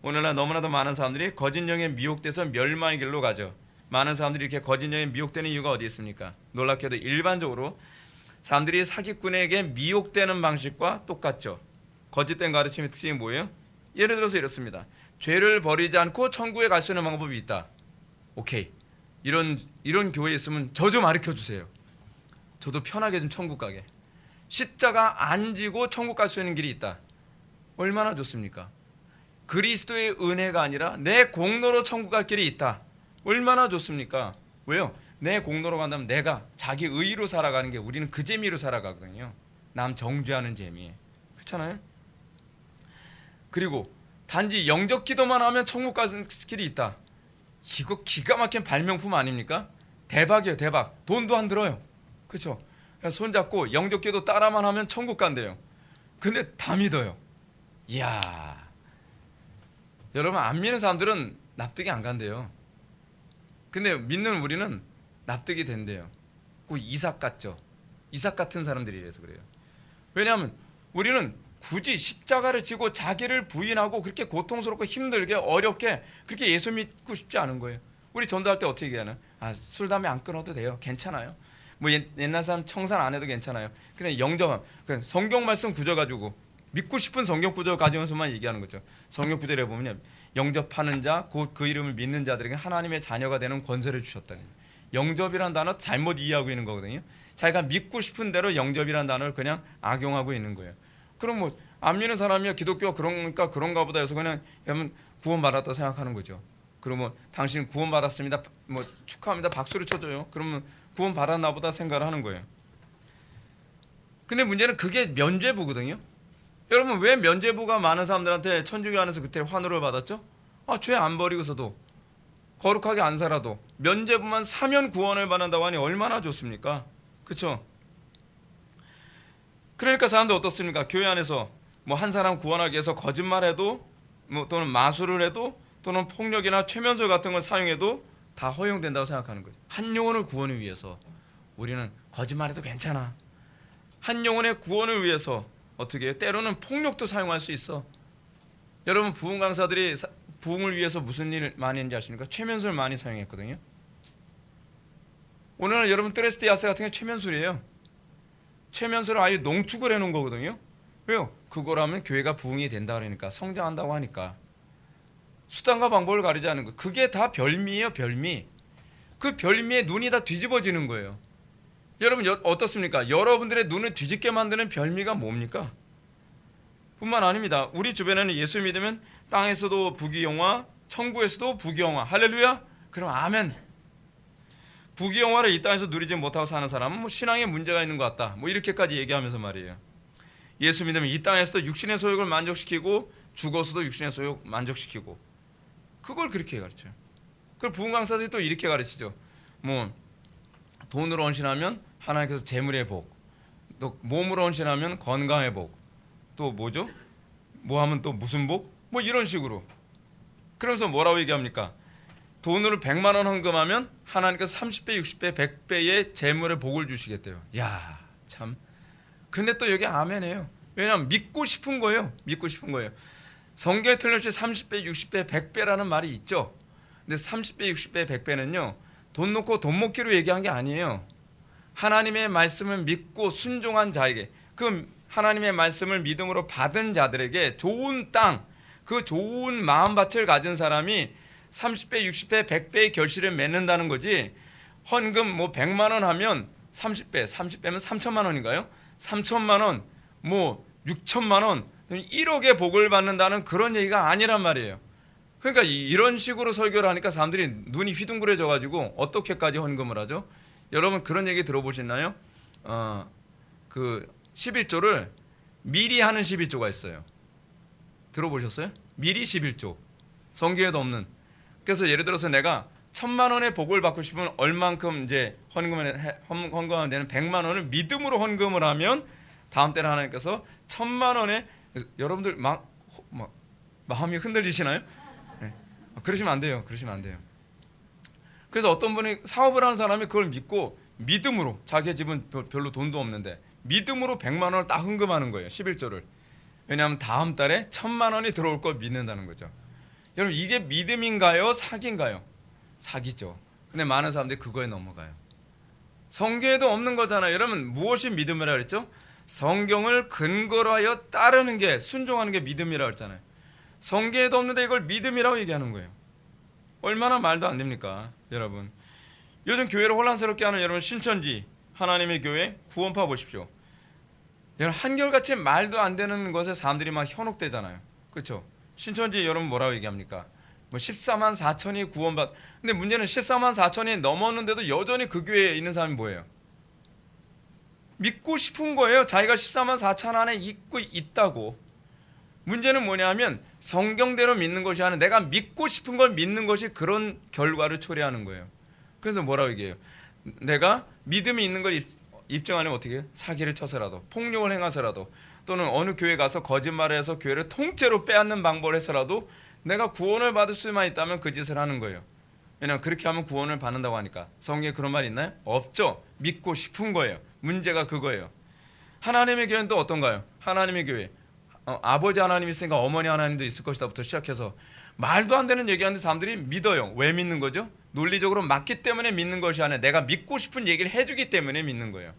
오늘날 너무나도 많은 사람들이 거짓 영에 미혹돼서 멸망의 길로 가죠. 많은 사람들이 이렇게 거짓 영에 미혹되는 이유가 어디 있습니까? 놀랍게도 일반적으로 사람들이 사기꾼에게 미혹되는 방식과 똑같죠. 거짓된 가르침의 특징이 뭐예요? 예를 들어서 이렇습니다. 죄를 버리지 않고 천국에 갈 수 있는 방법이 있다. 오케이. 이런 교회에 있으면 저 좀 가르쳐 주세요. 저도 편하게 좀 천국 가게. 십자가 안 지고 천국 갈 수 있는 길이 있다. 얼마나 좋습니까? 그리스도의 은혜가 아니라 내 공로로 천국 갈 길이 있다. 얼마나 좋습니까? 왜요? 내 공로로 간다면 내가 자기 의로 살아가는 게, 우리는 그 재미로 살아가거든요. 남 정죄하는 재미. 그렇잖아요? 그리고 단지 영적 기도만 하면 천국 가는 길이 있다. 이거 기가 막힌 발명품 아닙니까? 대박이에요, 대박. 돈도 안 들어요. 그렇죠? 손잡고 영적 기도 따라만 하면 천국 간대요. 근데 다 믿어요. 이야, 여러분, 안 믿는 사람들은 납득이 안 간대요. 근데 믿는 우리는 납득이 된대요. 그 이삭 같죠? 이삭 같은 사람들이 이래서 그래요. 왜냐하면 우리는 굳이 십자가를 지고 자기를 부인하고 그렇게 고통스럽고 힘들게 어렵게 그렇게 예수 믿고 싶지 않은 거예요. 우리 전도할 때 어떻게 얘기하나? 술 담배 안 끊어도 돼요. 괜찮아요. 뭐 옛날 사람 청산 안 해도 괜찮아요. 그냥 영접함. 성경 말씀 구절 가지고 믿고 싶은 성경 구절 가지고서만 얘기하는 거죠. 성경 구절에 보면 영접하는 자, 곧 그 이름을 믿는 자들에게 하나님의 자녀가 되는 권세를 주셨다는 거예요. 영접이라는 단어 잘못 이해하고 있는 거거든요. 자기가 믿고 싶은 대로 영접이라는 단어를 그냥 악용하고 있는 거예요. 그럼 뭐 안 믿는 사람이야 기독교가 그러니까 그런가 보다 해서 그냥 구원받았다 생각하는 거죠. 그러면 당신 구원받았습니다, 뭐 축하합니다, 박수를 쳐줘요. 그러면 구원받았나 보다 생각을 하는 거예요. 근데 문제는 그게 면죄부거든요. 여러분, 왜 면죄부가 많은 사람들한테 천주교 안에서 그때 환호를 받았죠? 죄 안 버리고서도 거룩하게 안 살아도 면죄부만 사면 구원을 받는다고 하니 얼마나 좋습니까? 그렇죠? 그러니까 사람들 어떻습니까? 교회 안에서 뭐 한 사람 구원하기 위해서 거짓말해도, 뭐 또는 마술을 해도, 또는 폭력이나 최면술 같은 걸 사용해도 다 허용된다고 생각하는 거죠. 한 영혼을 구원을 위해서 우리는 거짓말해도 괜찮아. 한 영혼의 구원을 위해서 어떻게 해요? 때로는 폭력도 사용할 수 있어. 여러분, 부흥 강사들이 부흥을 위해서 무슨 일 많이 했는지 아십니까? 최면술 많이 사용했거든요. 오늘날 여러분 뜨레스티아스 같은 게 최면술이에요. 최면술을 아예 농축을 해놓은 거거든요. 왜요? 그거라면 교회가 부흥이 된다 그러니까, 성장한다고 하니까. 수단과 방법을 가리지 않는 거. 그게 다 별미예요, 별미. 그 별미에 눈이 다 뒤집어지는 거예요. 여러분 어떻습니까? 여러분들의 눈을 뒤집게 만드는 별미가 뭡니까? 뿐만 아닙니다. 우리 주변에는 예수 믿으면 땅에서도 부귀영화, 천국에서도 부귀영화. 할렐루야? 그럼 아멘. 부귀영화를 이 땅에서 누리지 못하고 사는 사람은 뭐 신앙에 문제가 있는 것 같다, 뭐 이렇게까지 얘기하면서 말이에요. 예수 믿으면 이 땅에서도 육신의 소욕을 만족시키고 죽어서도 육신의 소욕 만족시키고, 그걸 그렇게 가르쳐요. 그리고 부흥 강사들이 또 이렇게 가르치죠. 뭐 돈으로 헌신하면 하나님께서 재물의 복, 또 몸으로 헌신하면 건강의 복, 또 뭐죠? 뭐 하면 또 무슨 복? 뭐 이런 식으로. 그러면서 뭐라고 얘기합니까? 돈으로 100만 원 헌금하면 하나님께서 30배, 60배, 100배의 재물의 복을 주시겠대요. 야, 참. 근데 또 여기 아멘이에요. 왜냐하면 믿고 싶은 거예요. 믿고 싶은 거예요. 성경에 틀림없이 30배, 60배, 100배라는 말이 있죠. 근데 30배, 60배, 100배는요, 돈 놓고 돈 먹기로 얘기한 게 아니에요. 하나님의 말씀을 믿고 순종한 자에게, 그 하나님의 말씀을 믿음으로 받은 자들에게 좋은 땅, 그 좋은 마음밭을 가진 사람이 30배, 60배, 100배의 결실을 맺는다는 거지. 헌금 뭐 100만 원 하면 30배, 30배면 3천만 원인가요? 3천만 원, 뭐 6천만 원, 1억의 복을 받는다는 그런 얘기가 아니란 말이에요. 그러니까 이런 식으로 설교를 하니까 사람들이 눈이 휘둥그레져 가지고 어떻게까지 헌금을 하죠? 여러분 그런 얘기 들어보셨나요? 그 11조를 미리 하는 11조가 있어요. 들어보셨어요? 미리 11조. 성경에도 없는. 그래서 예를 들어서 내가 1,000만 원의 복을 받고 싶으면 얼만큼 이제 헌금하면 되는 100만 원을 믿음으로 헌금을 하면 다음 때는 하나님께서 1,000만 원에, 여러분들 마음이 흔들리시나요? 네. 그러시면 안 돼요. 그러시면 안 돼요. 그래서 어떤 분이 사업을 하는 사람이 그걸 믿고 믿음으로, 자기 집은 별로 돈도 없는데 믿음으로 100만 원을 딱 헌금하는 거예요. 11조를. 왜냐하면 다음 달에 1000만 원이 들어올 거 믿는다는 거죠. 여러분, 이게 믿음인가요? 사기인가요? 사기죠. 근데 많은 사람들이 그거에 넘어가요. 성경에도 없는 거잖아요. 여러분, 무엇이 믿음이라 그랬죠? 성경을 근거로 하여 따르는 게, 순종하는 게 믿음이라고 했잖아요. 성경에도 없는데 이걸 믿음이라고 얘기하는 거예요. 얼마나 말도 안 됩니까, 여러분? 요즘 교회를 혼란스럽게 하는 여러분, 신천지 하나님의 교회 구원파 보십시오. 여러분, 한결같이 말도 안 되는 것에 사람들이 막 현혹되잖아요. 그렇죠? 신천지 여러분 뭐라고 얘기합니까? 뭐 14만 4천이 구원받. 근데 문제는 14만 4천이 넘었는데도 여전히 그 교회에 있는 사람이 뭐예요? 믿고 싶은 거예요. 자기가 14만 4천 안에 있고 있다고. 문제는 뭐냐면 성경대로 믿는 것이 아니라 내가 믿고 싶은 걸 믿는 것이 그런 결과를 초래하는 거예요. 그래서 뭐라고 얘기해요? 내가 믿음이 있는 걸 입증하려면 어떻게 해요? 사기를 쳐서라도, 폭력을 행해서라도, 또는 어느 교회 가서 거짓말을 해서 교회를 통째로 빼앗는 방법을 해서라도 내가 구원을 받을 수만 있다면 그 짓을 하는 거예요. 왜냐하면 그렇게 하면 구원을 받는다고 하니까. 성경에 그런 말 있나요? 없죠. 믿고 싶은 거예요. 문제가 그거예요. 하나님의 교회는 또 어떤가요? 하나님의 교회, 아버지 하나님이 있으니까 어머니 하나님도 있을 것이다부터 시작해서 말도 안 되는 얘기하는데 사람들이 믿어요. 왜 믿는 거죠? 논리적으로 맞기 때문에 믿는 것이 아니라 내가 믿고 싶은 얘기를 해주기 때문에 믿는 거예요.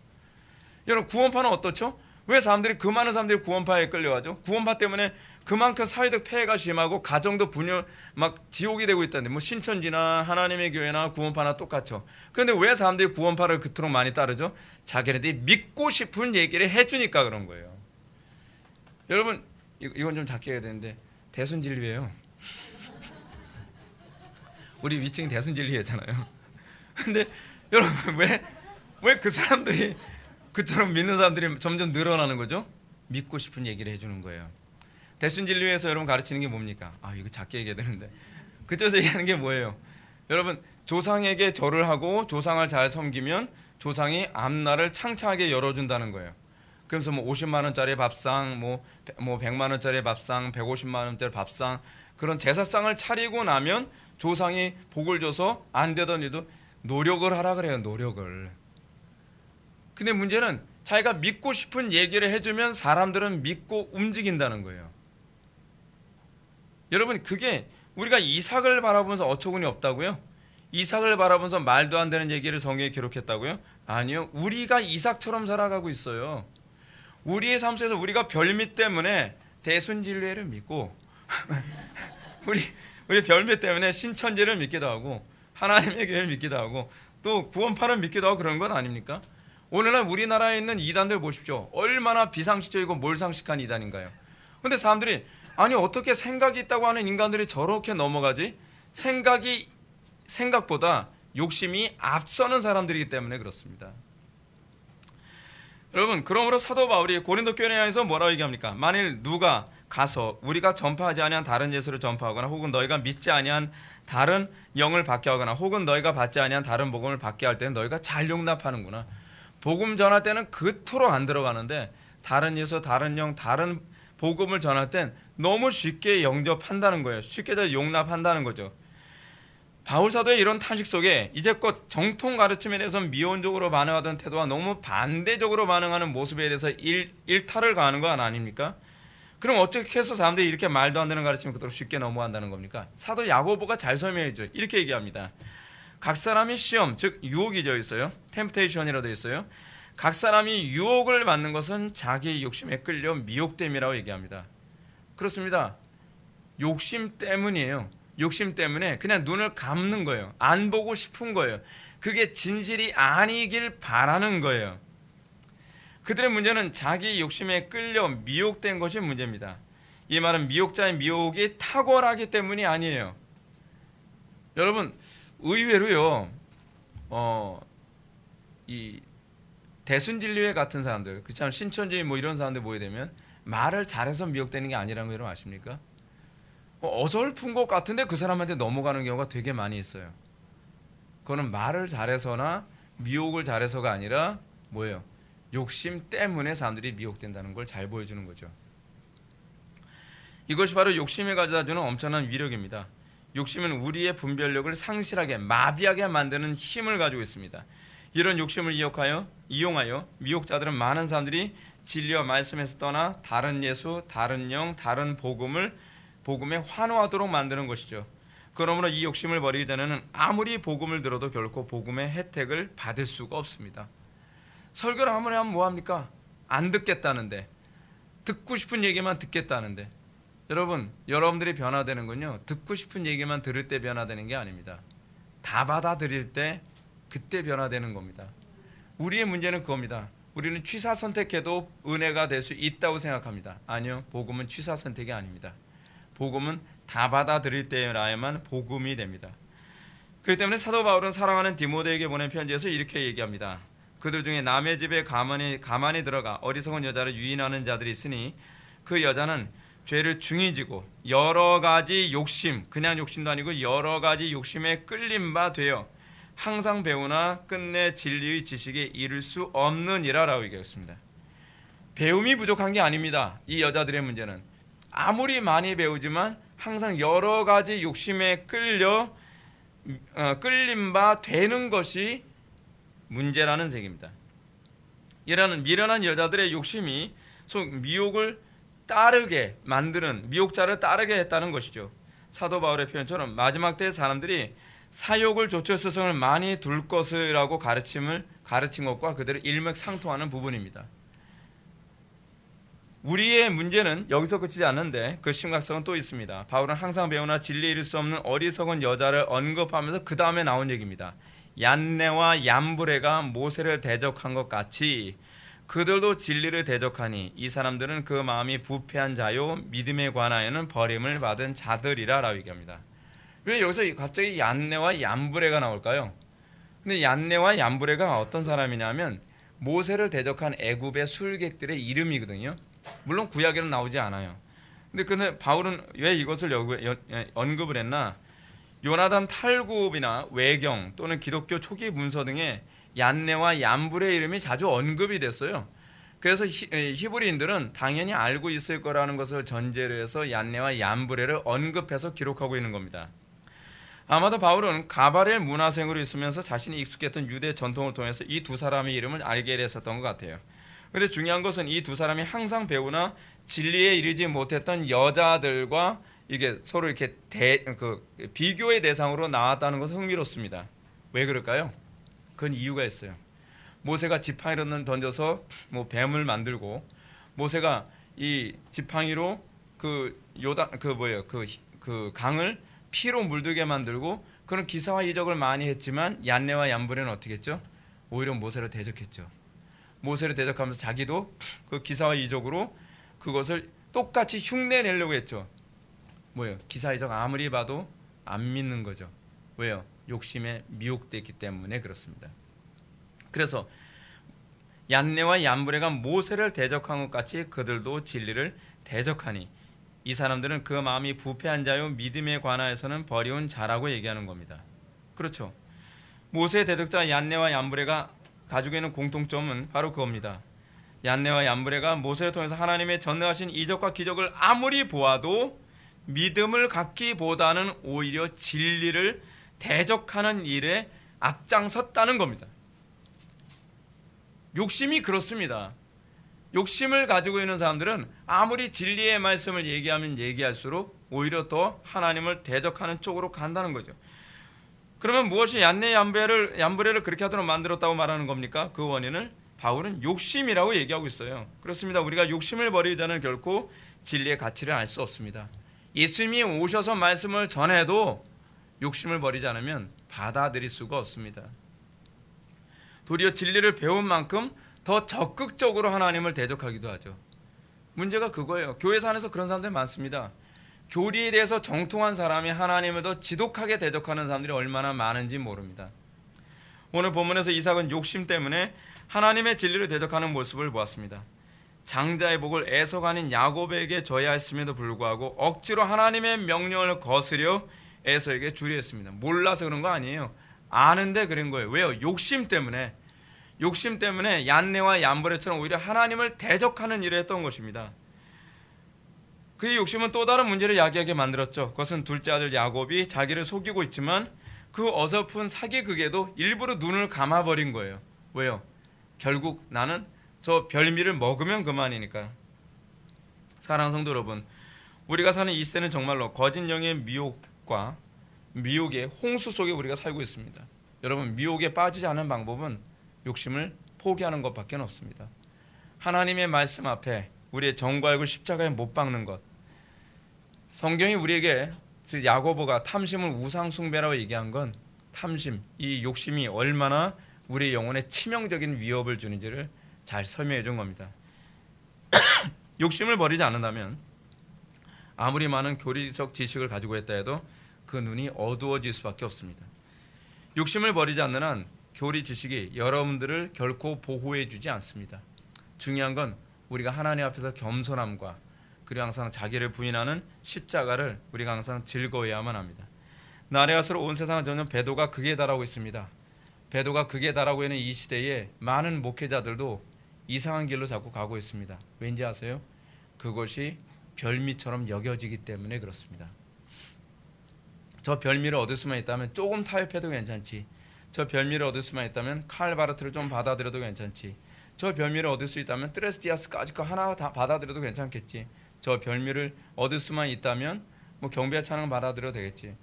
여러분, 구원파는 어떻죠? 왜 사람들이, 그 많은 사람들이 구원파에 끌려가죠? 구원파 때문에 그만큼 사회적 폐해가 심하고 가정도 분열, 막 지옥이 되고 있다는데, 뭐 신천지나 하나님의 교회나 구원파나 똑같죠. 그런데 왜 사람들이 구원파를 그토록 많이 따르죠? 자기네들이 믿고 싶은 얘기를 해주니까 그런 거예요. 여러분, 이건 좀 작게 해야 되는데 대순진리예요. 우리 위층이 대순진리잖아요. 근데 여러분, 왜 그 사람들이, 그처럼 믿는 사람들이 점점 늘어나는 거죠? 믿고 싶은 얘기를 해주는 거예요. 대순진리에서 여러분 가르치는 게 뭡니까? 이거 작게 얘기해야 되는데 그쪽에서 얘기하는 게 뭐예요? 여러분, 조상에게 절을 하고 조상을 잘 섬기면 조상이 앞날을 창창하게 열어준다는 거예요. 그래서 뭐 50만 원짜리 밥상, 뭐 100만 원짜리 밥상, 150만 원짜리 밥상, 그런 제사상을 차리고 나면 조상이 복을 줘서 안 되던 일도 노력을 하라 그래요. 노력을. 근데 문제는 자기가 믿고 싶은 얘기를 해주면 사람들은 믿고 움직인다는 거예요. 여러분, 그게 우리가 이삭을 바라보면서 어처구니 없다고요? 이삭을 바라보면서 말도 안 되는 얘기를 성경에 기록했다고요? 아니요. 우리가 이삭처럼 살아가고 있어요. 우리의 삶 속에서 우리가 별미 때문에 대순진리를 믿고 우리 별미 때문에 신천지를 믿기도 하고 하나님의 교회를 믿기도 하고 또 구원파를 믿기도 하고 그런 건 아닙니까? 오늘날 우리나라에 있는 이단들 보십시오. 얼마나 비상식적이고 몰상식한 이단인가요? 근데 사람들이, 아니 어떻게 생각이 있다고 하는 인간들이 저렇게 넘어가지? 생각보다 욕심이 앞서는 사람들이기 때문에 그렇습니다. 여러분, 그러므로 사도 바울이 고린도 교회에 향해서 뭐라고 얘기합니까? 만일 누가 가서 우리가 전파하지 아니한 다른 예수를 전파하거나 혹은 너희가 믿지 아니한 다른 영을 받게 하거나 혹은 너희가 받지 아니한 다른 복음을 받게 할 때는 너희가 잘 용납하는구나. 복음 전할 때는 그토록 안 들어가는데 다른 예수, 다른 영, 다른 복음을 전할 땐 너무 쉽게 영접한다는 거예요. 쉽게 잘 용납한다는 거죠. 바울 사도의 이런 탄식 속에 이제껏 정통 가르침에 대해서 미온적으로 반응하던 태도와 너무 반대적으로 반응하는 모습에 대해서 일탈을 가하는 건 아닙니까? 그럼 어떻게 해서 사람들이 이렇게 말도 안 되는 가르침을 그대로 쉽게 넘어간다는 겁니까? 사도 야고보가 잘 설명해줘. 이렇게 얘기합니다. 각 사람이 시험, 즉 유혹이 되어 있어요. 템프테이션이라고 되어 있어요. 각 사람이 유혹을 받는 것은 자기의 욕심에 끌려 미혹됨이라고 얘기합니다. 그렇습니다. 욕심 때문이에요. 욕심 때문에 그냥 눈을 감는 거예요. 안 보고 싶은 거예요. 그게 진실이 아니길 바라는 거예요. 그들의 문제는 자기 욕심에 끌려 미혹된 것이 문제입니다. 이 말은 미혹자의 미혹이 탁월하기 때문이 아니에요. 여러분, 의외로요, 이 대순진리회 같은 사람들, 그렇잖아요. 신천지 뭐 이런 사람들 모이게 되면 말을 잘해서 미혹되는 게 아니라는 거 여러분 아십니까? 어설픈 것 같은데 그 사람한테 넘어가는 경우가 되게 많이 있어요. 그거는 말을 잘해서나 미혹을 잘해서가 아니라 뭐예요? 욕심 때문에 사람들이 미혹된다는 걸 잘 보여주는 거죠. 이것이 바로 욕심이 가져다주는 엄청난 위력입니다. 욕심은 우리의 분별력을 상실하게, 마비하게 만드는 힘을 가지고 있습니다. 이런 욕심을 이용하여 미혹자들은 많은 사람들이 진리와 말씀에서 떠나 다른 예수, 다른 영, 다른 복음에 환호하도록 만드는 것이죠. 그러므로 이 욕심을 버리기 전에는 아무리 복음을 들어도 결코 복음의 혜택을 받을 수가 없습니다. 설교를 아무리 하면 뭐합니까? 안 듣겠다는데, 듣고 싶은 얘기만 듣겠다는데. 여러분들이 변화되는 건요, 듣고 싶은 얘기만 들을 때 변화되는 게 아닙니다. 다 받아들일 때 그때 변화되는 겁니다. 우리의 문제는 그겁니다. 우리는 취사 선택해도 은혜가 될 수 있다고 생각합니다. 아니요, 복음은 취사 선택이 아닙니다. 복음은 다 받아들일 때라야만 복음이 됩니다. 그렇기 때문에 사도 바울은 사랑하는 디모데에게 보낸 편지에서 이렇게 얘기합니다. 그들 중에 남의 집에 가만히 들어가 어리석은 여자를 유인하는 자들이 있으니 그 여자는 죄를 중히 지고 여러 가지 욕심, 그냥 욕심도 아니고 여러 가지 욕심에 끌린 바 되어 항상 배우나 끝내 진리의 지식에 이를 수 없느니라라고 얘기했습니다. 배움이 부족한 게 아닙니다. 이 여자들의 문제는 아무리 많이 배우지만 항상 여러 가지 욕심에 끌린 바 되는 것이 문제라는 얘기입니다. 이라는 미련한 여자들의 욕심이 미혹을 따르게 만드는, 미혹자를 따르게 했다는 것이죠. 사도 바울의 표현처럼 마지막 때 사람들이 사욕을 조처 스승을 많이 둘 것이라고 가르친 것과 그대로 일맥상통하는 부분입니다. 우리의 문제는 여기서 그치지 않는데 그 심각성은 또 있습니다. 바울은 항상 배우나 진리에 이를 수 없는 어리석은 여자를 언급하면서 그 다음에 나온 얘기입니다. 얀네와 얌브레가 모세를 대적한 것 같이 그들도 진리를 대적하니 이 사람들은 그 마음이 부패한 자요 믿음에 관하여는 버림을 받은 자들이라 라고 얘기합니다. 왜 여기서 갑자기 얀네와 얌브레가 나올까요? 근데 얀네와 얌브레가 어떤 사람이냐면 모세를 대적한 애굽의 술객들의 이름이거든요. 물론 구약에는 나오지 않아요. 근데 바울은 왜 이것을 언급을 했나? 요나단 탈굽이나 외경 또는 기독교 초기 문서 등에 얀네와 얌브레의 이름이 자주 언급이 됐어요. 그래서 히브리인들은 당연히 알고 있을 거라는 것을 전제로 해서 얀네와 얌브레를 언급해서 기록하고 있는 겁니다. 아마도 바울은 가바렐 문화생으로 있으면서 자신이 익숙했던 유대 전통을 통해서 이 두 사람의 이름을 알게 됐었던 것 같아요. 그런데 중요한 것은 이 두 사람이 항상 배우나 진리에 이르지 못했던 여자들과 이게 서로 이렇게 비교의 대상으로 나왔다는 것은 흥미롭습니다. 왜 그럴까요? 그건 이유가 있어요. 모세가 지팡이를 던져서 뱀을 만들고 모세가 이 지팡이로 그 강을 피로 물들게 만들고 그런 기사와 이적을 많이 했지만 얀네와 얌브레는 어떻게 했죠? 오히려 모세를 대적했죠. 모세를 대적하면서 자기도 그 기사와 이적으로 그것을 똑같이 흉내내려고 했죠. 기사 이적 아무리 봐도 안 믿는 거죠. 왜요? 욕심에 미혹됐기 때문에 그렇습니다. 그래서 얀네와 얌브레가 모세를 대적한 것 같이 그들도 진리를 대적하니 이 사람들은 그 마음이 부패한 자요 믿음에 관하여서는 버리운 자라고 얘기하는 겁니다. 그렇죠. 모세의 대적자 얀네와 얌브레가 가지고 있는 공통점은 바로 그겁니다. 얀네와 얌브레가 모세를 통해서 하나님의 전능하신 이적과 기적을 아무리 보아도 믿음을 갖기보다는 오히려 진리를 대적하는 일에 앞장섰다는 겁니다. 욕심이 그렇습니다. 욕심을 가지고 있는 사람들은 아무리 진리의 말씀을 얘기하면 얘기할수록 오히려 더 하나님을 대적하는 쪽으로 간다는 거죠. 그러면 무엇이 얀네 얌브레를 그렇게 하도록 만들었다고 말하는 겁니까? 그 원인을 바울은 욕심이라고 얘기하고 있어요. 그렇습니다. 우리가 욕심을 버리기 전에는 결코 진리의 가치를 알 수 없습니다. 예수님이 오셔서 말씀을 전해도 욕심을 버리지 않으면 받아들일 수가 없습니다. 도리어 진리를 배운 만큼 더 적극적으로 하나님을 대적하기도 하죠. 문제가 그거예요. 교회 안에서 그런 사람들이 많습니다. 교리에 대해서 정통한 사람이 하나님을 더 지독하게 대적하는 사람들이 얼마나 많은지 모릅니다. 오늘 본문에서 이삭은 욕심 때문에 하나님의 진리를 대적하는 모습을 보았습니다. 장자의 복을 에서가 아닌 야곱에게 줘야 했음에도 불구하고 억지로 하나님의 명령을 거스려 에서에게 주려 했습니다. 몰라서 그런 거 아니에요. 아는데 그런 거예요. 왜요? 욕심 때문에 얀네와 얌브레처럼 오히려 하나님을 대적하는 일을 했던 것입니다. 그의 욕심은 또 다른 문제를 야기하게 만들었죠. 그것은 둘째 아들 야곱이 자기를 속이고 있지만 그 어설픈 사기 극에도 일부러 눈을 감아버린 거예요. 왜요? 결국 나는 저 별미를 먹으면 그만이니까. 사랑하는 성도 여러분, 우리가 사는 이 시대는 정말로 거짓 영의 미혹과 미혹의 홍수 속에 우리가 살고 있습니다. 여러분, 미혹에 빠지지 않은 방법은 욕심을 포기하는 것밖에 없습니다. 하나님의 말씀 앞에 우리의 정과 악을 십자가에 못 박는 것. 성경이 우리에게 야고보가 탐심은 우상 숭배라고 얘기한 건 탐심, 이 욕심이 얼마나 우리 영혼에 치명적인 위협을 주는지를 잘 설명해 준 겁니다. 욕심을 버리지 않는다면 아무리 많은 교리적 지식을 가지고 있다 해도 그 눈이 어두워질 수밖에 없습니다. 욕심을 버리지 않는 한 교리 지식이 여러분들을 결코 보호해 주지 않습니다. 중요한 건 우리가 하나님 앞에서 겸손함과 그리고 항상 자기를 부인하는 십자가를 우리가 항상 즐거워해야만 합니다. 나레아스로 온 세상은 전혀 배도가 극에 달하고 있습니다. 배도가 극에 달하고 있는 이 시대에 많은 목회자들도 이상한 길로 자꾸 가고 있습니다. 왠지 아세요? 그것이 별미처럼 여겨지기 때문에 그렇습니다. 저 별미를 얻을 수만 있다면 조금 타협해도 괜찮지. 저 별미를 얻을 수만 있다면 칼바르트를 좀 받아들여도 괜찮지. 저 별미를 얻을 수 있다면 트레스디아스까지 거 하나 다 받아들여도 괜찮겠지. 저 별미를 얻을 수만 있다면 뭐 경배 찬양 받아들여도 되겠지.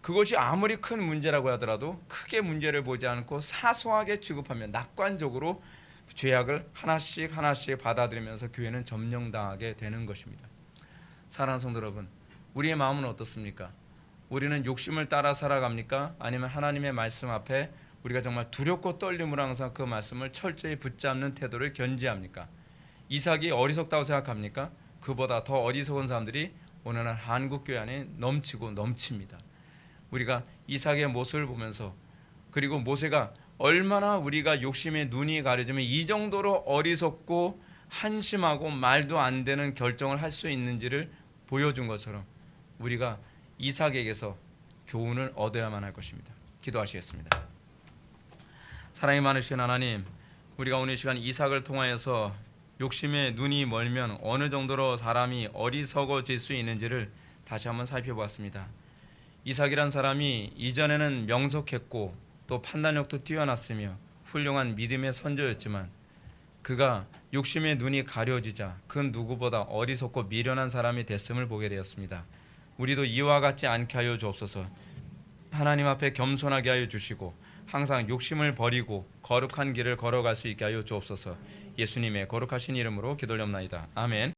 그것이 아무리 큰 문제라고 하더라도 크게 문제를 보지 않고 사소하게 취급하면 낙관적으로 죄악을 하나씩 받아들이면서 교회는 점령당하게 되는 것입니다. 사랑하는 성도 여러분, 우리의 마음은 어떻습니까? 우리는 욕심을 따라 살아갑니까? 아니면 하나님의 말씀 앞에 우리가 정말 두렵고 떨림으로 항상 그 말씀을 철저히 붙잡는 태도를 견지합니까? 이삭이 어리석다고 생각합니까? 그보다 더 어리석은 사람들이 오늘날 한국교회 안에 넘치고 넘칩니다. 우리가 이삭의 모습을 보면서, 그리고 모세가 얼마나 우리가 욕심에 눈이 가려지면 이 정도로 어리석고 한심하고 말도 안 되는 결정을 할 수 있는지를 보여준 것처럼 우리가 이삭에게서 교훈을 얻어야만 할 것입니다. 기도하시겠습니다. 사랑이 많으신 하나님, 우리가 오늘 이 시간 이삭을 통하여서 욕심에 눈이 멀면 어느 정도로 사람이 어리석어질 수 있는지를 다시 한번 살펴보았습니다. 이삭이란 사람이 이전에는 명석했고 또 판단력도 뛰어났으며 훌륭한 믿음의 선조였지만 그가 욕심의 눈이 가려지자 그 누구보다 어리석고 미련한 사람이 됐음을 보게 되었습니다. 우리도 이와 같지 않게 하여 주옵소서. 하나님 앞에 겸손하게 하여 주시고 항상 욕심을 버리고 거룩한 길을 걸어갈 수 있게 하여 주옵소서. 예수님의 거룩하신 이름으로 기도드립나이다. 아멘.